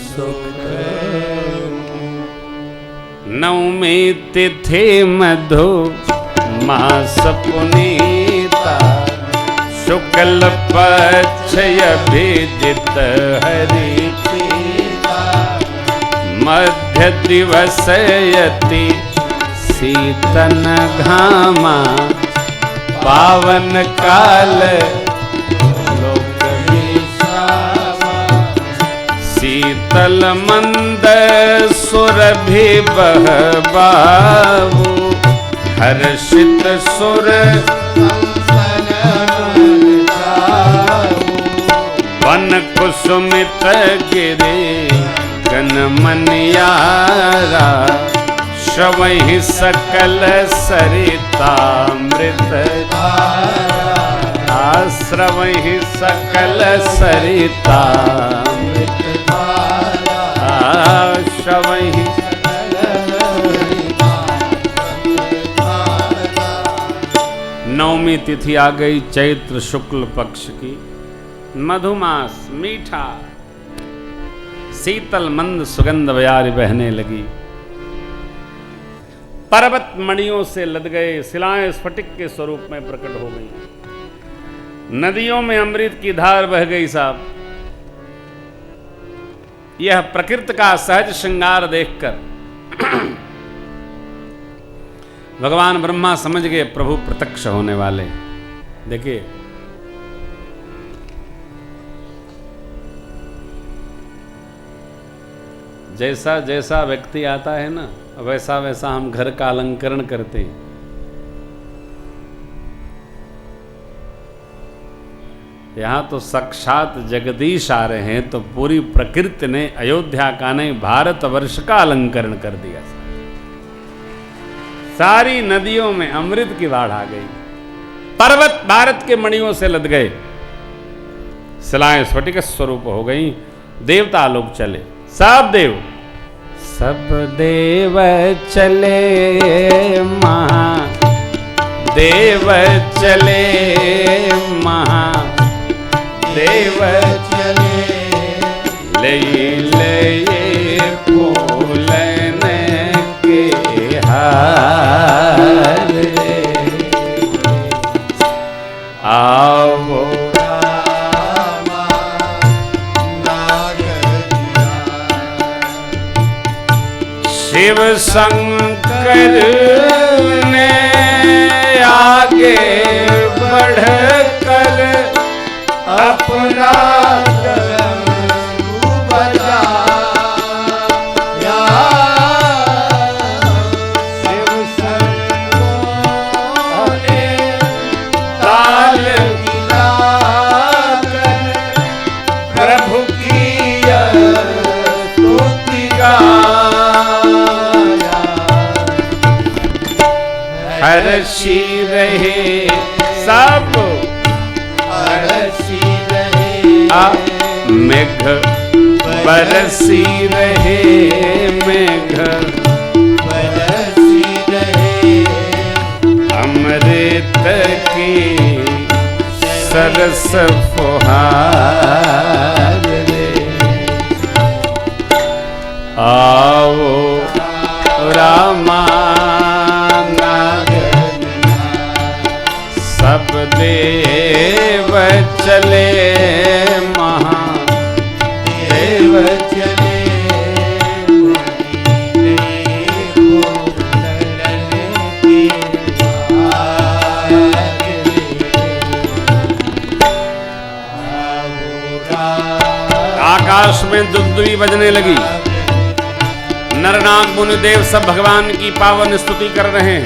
सुख। नवमी तिथि मधु मास पुनीता शुक्ल पक्ष अभिजित हरि पीता मध्य दिवस यति शीतन घामा पावन काल लोक विश्रामा शीतल मंद सुरभि बहबाबू हर्षित सुर संसन मन जाऊ वन कुसुमित गिरे गन मनियारा श्रवहि सकल सरितामृत आश्रवहि सकल सरितामृत आश्रवहि नवमी तिथि आ गई चैत्र शुक्ल पक्ष की। मधुमास मीठा शीतल मंद सुगंध बयारी बहने लगी। पर्वत मणियों से लद गए शिलाएं स्फटिक के स्वरूप में प्रकट हो गई। नदियों में अमृत की धार बह गई साहब। यह प्रकृति का सहज श्रृंगार देखकर भगवान ब्रह्मा समझ गए प्रभु प्रत्यक्ष होने वाले। देखिए जैसा जैसा व्यक्ति आता है ना वैसा वैसा हम घर का अलंकरण करते हैं। यहां तो साक्षात जगदीश आ रहे हैं तो पूरी प्रकृति ने अयोध्या का नहीं भारतवर्ष का अलंकरण कर दिया। सारी नदियों में अमृत की बाढ़ आ गई। पर्वत भारत के मणियों से लद गए। शिलाएं स्फटिक स्वरूप हो गई। देवता लोग चले। सब देव चले महादेव चले महादेव चले ले फूलन के हार आओ रामा नागरिया शिव शंकर ने आगे बढ़कर अपना डमरू बजाया शिव शंकरों ने ताल मिलाकर प्रभु की स्तुति गाया हर्षी रहे सब हर्षी रहे मेघ बरसी रहे मेघ बरसी रहे अमृत की सरस फुहार रे आओ रामा सब देव चले महादेव चले आकाश में दुग्धुरी बजने लगी। नरनाग मुनि देव सब भगवान की पावन स्तुति कर रहे हैं।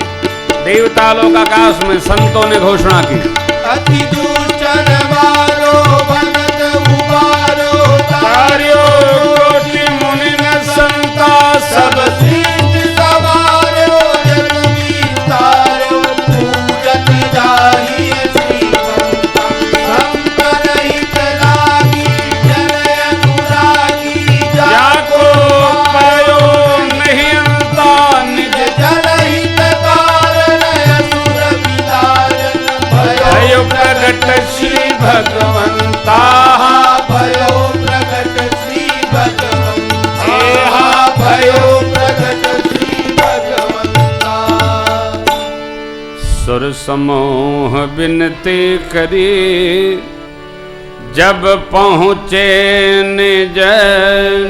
देवता लोग आकाश में संतों ने घोषणा की अति दुष्टन मारो भगत उबारो तार्यो कोटि मुनि न संता सब सब सिद्ध सवारो जग विस्तारो पूजत जाहि श्रीमंता शंकर हित लागी जन अनुरागी जाको पायो नहीं अंता निज जन हित कारण असुर विदा सुर समूह विनती करी, जब पहुँचे निज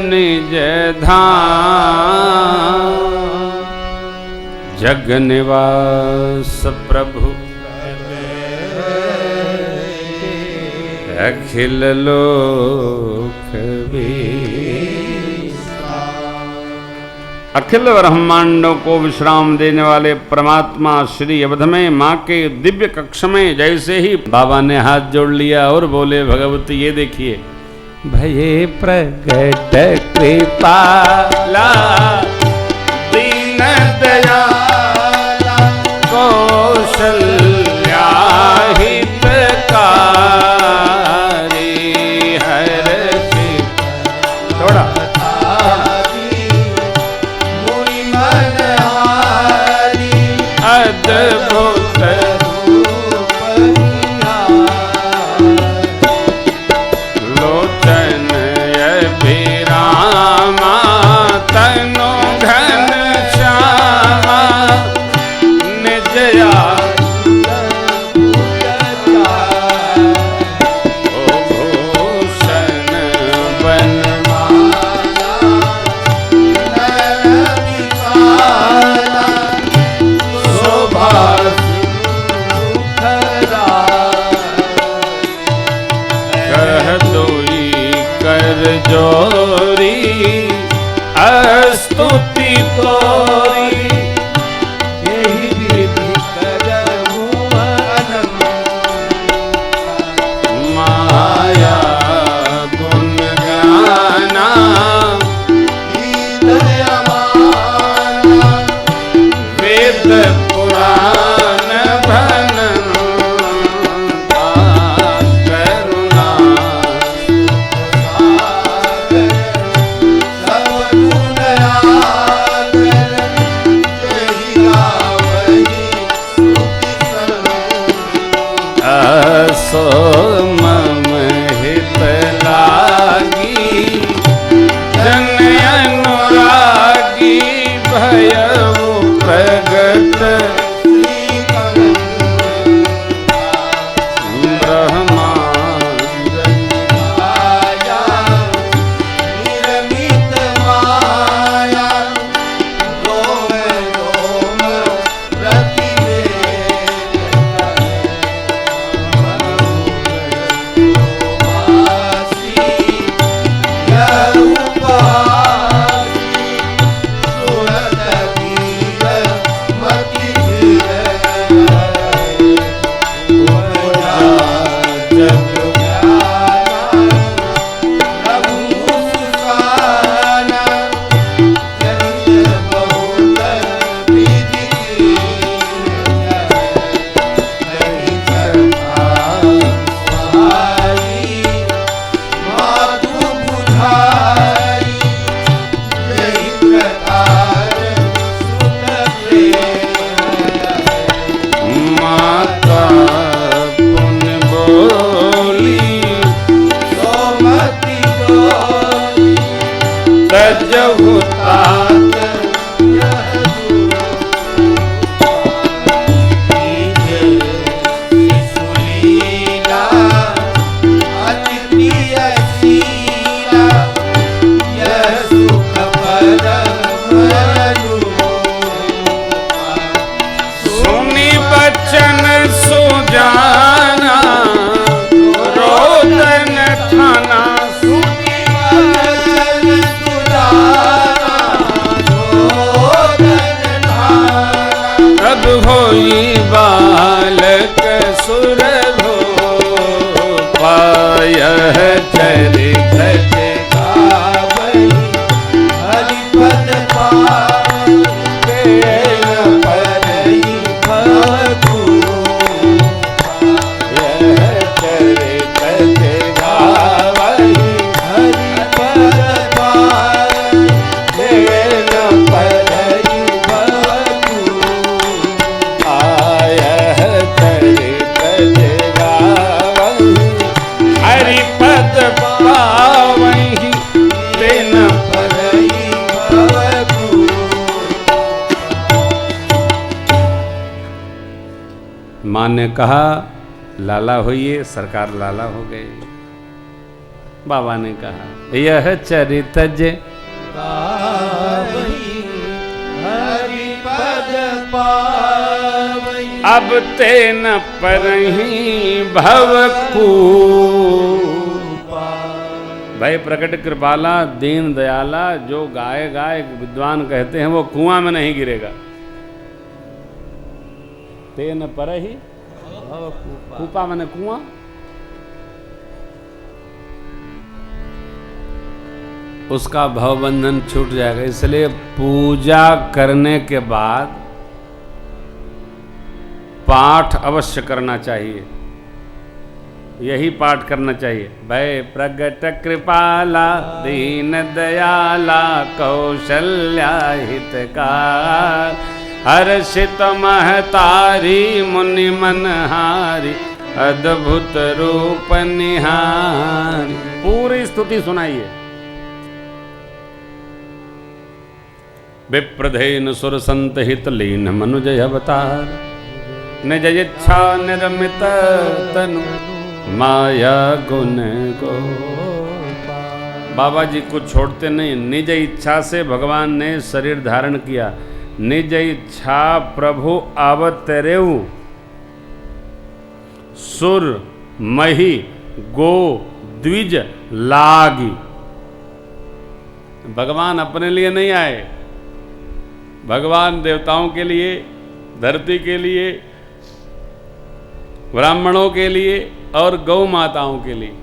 निज धाम। जग निवास प्रभु अखिल लोक अखिल ब्रह्मांडों को विश्राम देने वाले परमात्मा श्री अवध में माँ के दिव्य कक्ष में जैसे ही बाबा ने हाथ जोड़ लिया और बोले, भगवती ये देखिए, भये प्रगट कृपाला दीन दयाला कौशल्या हितकारी हर्षि। थोड़ा अद्भुत लोचन अभिरामा तनु घन श्यामा निजया भूषण जोरी अस्तुति तोरी, यही विधि करहु अनंत। माया गुण गाना वेद पुराण भनन सो मम हित लागी, जन अनुरागी भयउ प्रगट ब्रह्मांड माया निर्मित माया रोम रोम होई बालक सुर भो पाय चरित गावई हरिपद पावै परई भगु चरित गावई हरिपद पावै परई भगु हरिपद माँ ने कहा लाला होइए, सरकार लाला हो गए। बाबा ने कहा यह चरितज हरि पद पावई, अब ते न परहीं भव भाई प्रकट कृपाला दीन दयाला, जो गाय गाय विद्वान कहते हैं वो कुआं में नहीं गिरेगा। ते न परहीं कूपा मैंने कुआं। उसका भवबंधन छूट जाएगा। इसलिए पूजा करने के बाद पाठ अवश्य करना चाहिए। यही पाठ करना चाहिए। भय प्रगट कृपाला दीन दयाला कौशल्या हितकार, हर्षित महतारी मुनि मनहारी अद्भुत रूप निहारी। पूरी स्तुति सुनाइए। विप्रधेन सुर संत हित लीन मनुजय अवतार, निज इच्छा निर्मित तनु माया गुण को। बाबा जी कुछ छोड़ते नहीं। निज इच्छा से भगवान ने शरीर धारण किया। निज इच्छा प्रभु अवतरेऊ, सुर मही गो द्विज लागी। भगवान अपने लिए नहीं आए, भगवान देवताओं के लिए, धरती के लिए, ब्राह्मणों के लिए और गौ माताओं के लिए।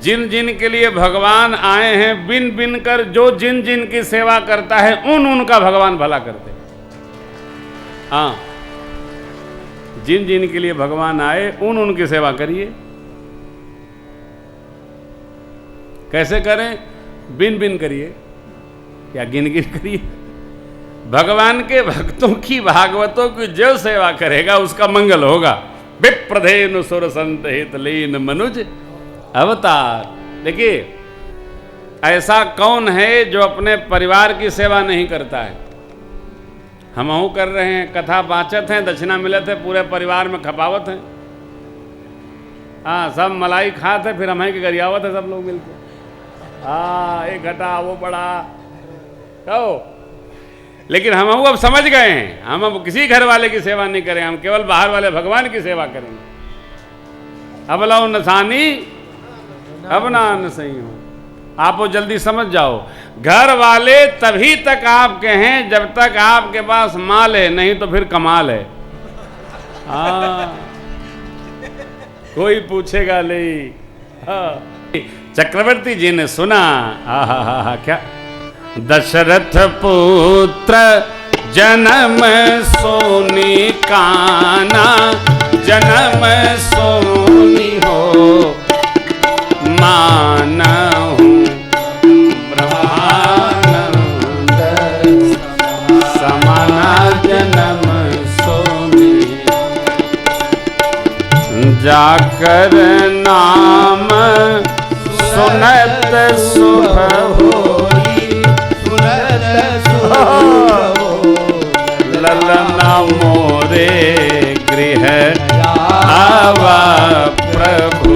जिन जिन के लिए भगवान आए हैं, बिन बिन कर जो जिन जिन की सेवा करता है उनका भगवान भला करते हैं। हाँ, जिन जिन के लिए भगवान आए उनकी सेवा करिए। कैसे करें? बिन बिन करिए या गिन गिन करिए। भगवान के भक्तों की, भागवतों की जो सेवा करेगा उसका मंगल होगा। विप्रधेनु सुर संत हित लीन मनुज अवतार। देखिए, ऐसा कौन है जो अपने परिवार की सेवा नहीं करता है? हमहू कर रहे हैं, कथा बाँचत हैं, दक्षिणा मिलत है, पूरे परिवार में खपावत हैं। हाँ, सब मलाई खात है, फिर हमें की गरियावत है सब लोग मिलकर। हाँ, एक घटा वो बड़ा कहो। लेकिन हम अब समझ गए हैं, हम अब किसी घर वाले की सेवा नहीं करें, हम केवल बाहर वाले भगवान की सेवा करेंगे। अब लाओ नसानी अब ना न सही हो। आप वो जल्दी समझ जाओ। घर वाले तभी तक आपके हैं जब तक आपके पास माल है, नहीं तो फिर कमाल है। हाँ, कोई पूछेगा नहीं। हाँ, चक्रवर्ती जी ने सुना, हा क्या दशरथ पुत्र जन्म सोनी काना, जन्म सोनी हो मानहु ब्रह्मानंद समाना, जन्म सोनी जाकर नाम सुनत शुभ होई, ललना मोरे गृह आवा प्रभु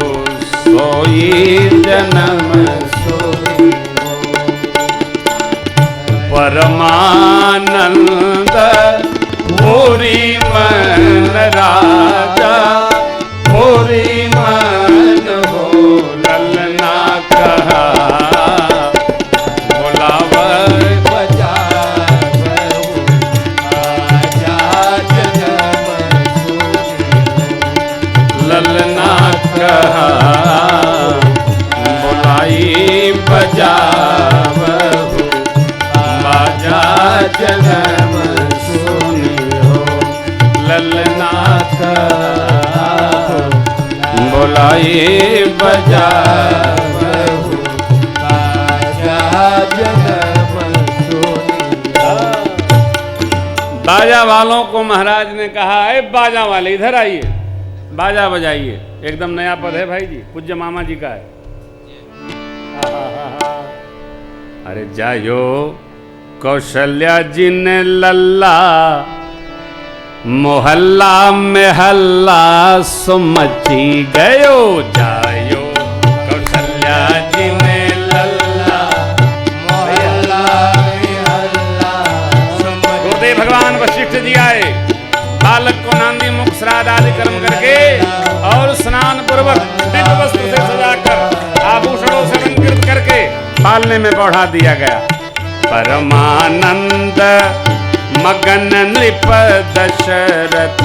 सोई जन्म सोई। परमानंद पूरी मन राजा, पूरी मन हो ललना कहा, बुलाई बजावहु बाजा जन्म सुनियो, ललना बुलाई बजावहु बाजा जन्म सुनियो। बाजा वालों को महाराज ने कहा, अरे बाजा वाले इधर आइए, बाजा बजाइए। एकदम नया पद है भाई जी, पूज्य मामा जी का है। अरे जायो कौशल्या जी ने लल्ला मोहल्ला में हल्ला सो मची गयो, जायो कौशल्या जी ने लल्ला। मोहल्ला में हल्ला सो मची। गुरुदेव भगवान वशिष्ठ जी आए, बालक को नांदी मुख श्राद्ध आदि कर्म करके और स्नान पूर्वक दिव्य वस्त्र से सजाकर आभूषणों से अलंकृत करके पालने में बढ़ा दिया गया। परमानंद मगन नृप दशरथ,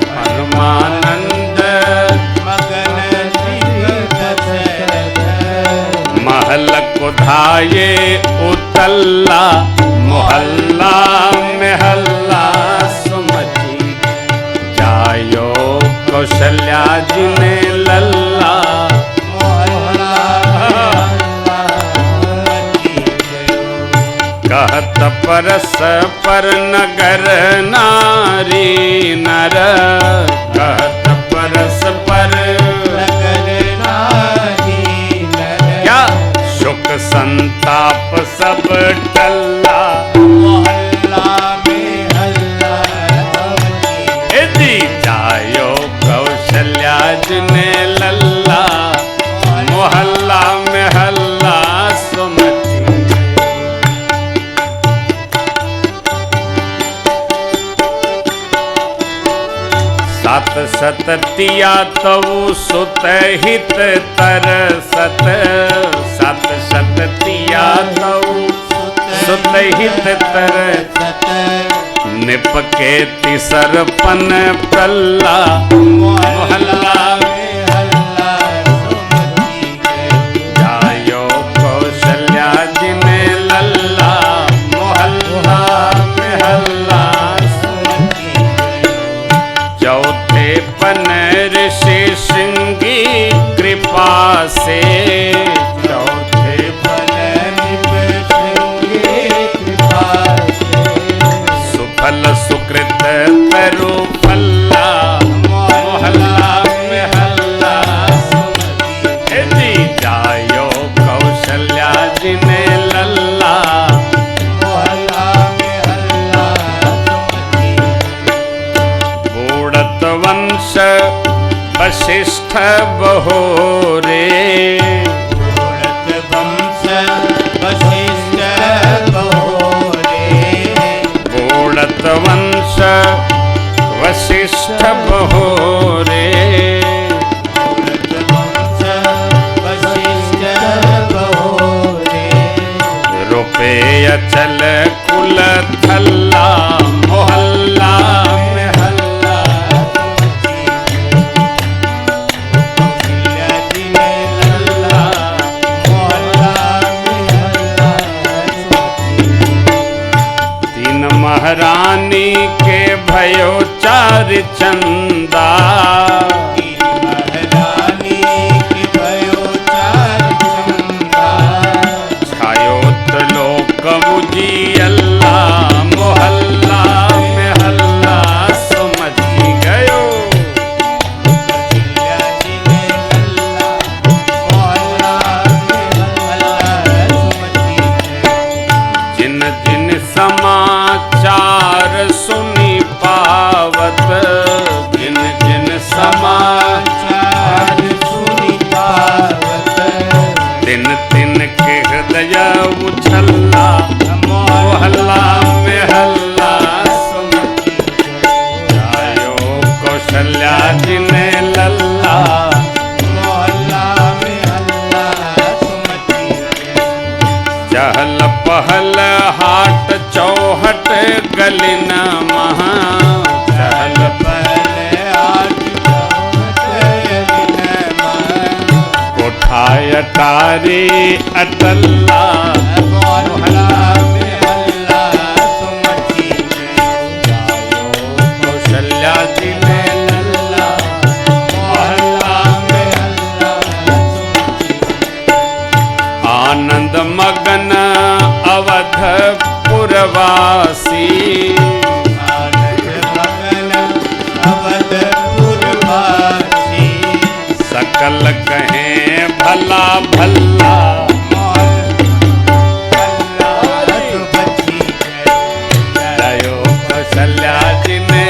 परमानंद मगन नृप दशरथ। महल को धाये उतल्ला, मोहल्ला में हल्ला सो मची, जायो कौशल्या जी ने लल्ला। कहत परस पर नगर नारी नर, कहत परस पर नगर नारी नर। क्या सुख संताप सब टल्ला, मोहल्ला में हल्ला सो मची। यदि जायो कौशल्या जी ने लल्ला, मोहल्ला में हल्ला सो मची। सात सततिया तऊ सुत हित तरसत, सात सततिया तऊ सुत हित तरसत, निपके तिसर पन प्रल्ला, मोहल्ला में हल्ला सो मची। जायो कौशल्या जी ने लल्ला, मोहल्ला में हल्ला सो मची। चौथे पन ऋषि श्रृंगी कृपा से, चौथे पन नृप श्रृंगी कृपा से। सुफल सुकृत तरु फल्ला, मोहल्ला में हल्ला सो मची। यदि जायो कौशल्या जी ने लल्ला, मोहल्ला में हल्ला सो मची। बूढ़त वंश वशिष्ठ बहोरे, उड़त वंश वशिष्ठ बहोरे। बूढ़त वंश वशिष्ठ बहोरे, उड़त वंश वशिष्ठ बहोरे। रुपे अचल कुल थल्ला, मोहल्ला में हल्ला सो मची। कौशल्या जी ने लल्ला, मोहल्ला में हल्ला सो मची। तीन महारानी के भयो चार चंदा, महारानी की भयो चार चंदा। छायो त्रिलोक उजियल्ला, मोहल्ला में हल्ला सो मची गयो। कौशल्या जी ने लल्ला, मोहल्ला में हल्ला सो मची। जिन जिन समाचार सुनी पावत, जिन जिन समाचार समाचार सुनी पावत। दिन दिन के हृदय उछल्ला, मोहल्ला में हल्ला सो मची। जायो कौशल्या जी ने लल्ला, मोहल्ला में हल्ला सो मची। चहल पहल हाट चौहट गलिन महा, चहल पहले आठ चौहट दिन मह। कोठाय तारे अटल्ला, मोहल्ला में हल्ला सो मची। जायो कौशल्या जी ने लल्ला, मोहल्ला में हल्ला सो मची। आनंद मगन अवध पुरवासी, आनंद मगन अवधपुरवासी। सकल कहें भला भल्ला, मोहल्ला सो मची। जायो कौशल्या जी ने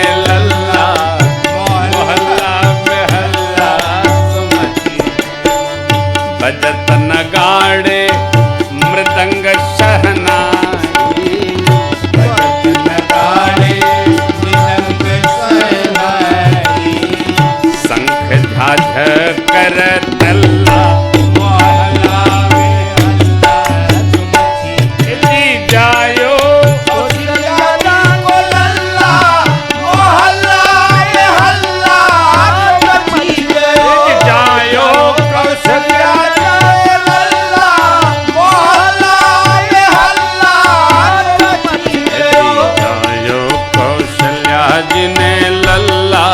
जी ने लल्ला,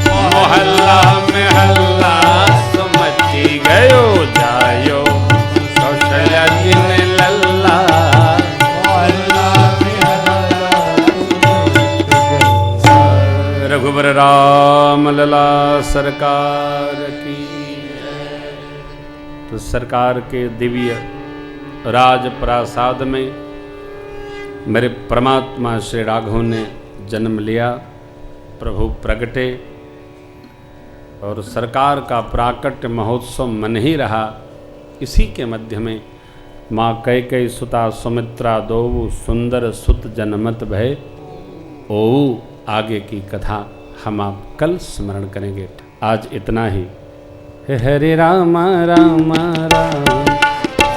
मोहल्ला में हल्ला सुमची गयो जायो। कौशल्या जी ने लल्ला, रघुबर राम लला सरकार की। तो सरकार के दिव्य राज प्रासाद में मेरे परमात्मा श्री राघव ने जन्म लिया, प्रभु प्रगटे और सरकार का प्राकट्य महोत्सव मन ही रहा। इसी के मध्य में माँ कैकेयी सुता सुमित्रा दोऊ सुंदर सुत जनमत भय। ओ आगे की कथा हम आप कल स्मरण करेंगे। आज इतना ही। हे हरे राम राम राम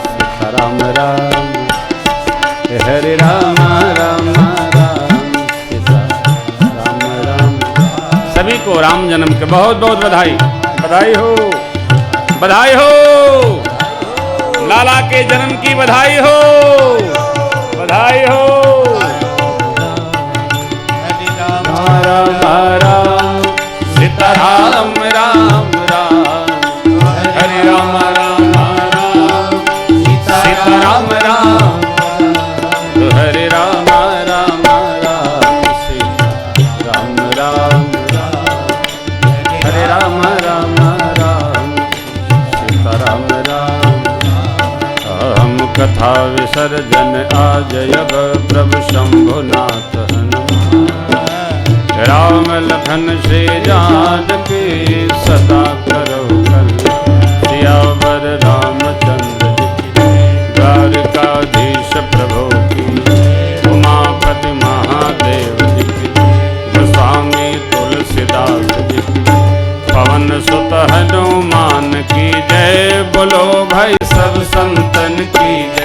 सीता राम राम, हे हरे राम राम राम सीता राम राम। सभी को राम जन्म के बहुत बहुत बधाई। बधाई हो, बधाई हो, लाला के जन्म की बधाई हो, बधाई हो। राम सीता राम राम राम, हरे राम राम राम सीता राम राम, हरे राम राम राम सीता राम राम राम, हरे राम राम राम सीता राम राम। हम कथा विसर्जन आजयब प्रभु शंभुनाथ हनुमान, राम लखन से जानकी सदा करो कल्याण। सियावर रामचंद्र जी की, द्वारकाधीश प्रभु की, उमापति महादेव जी की, गोस्वामी तुलसीदास जी की, पवन सुत हनुमान की जय। बोलो भाई सब संतन की जय।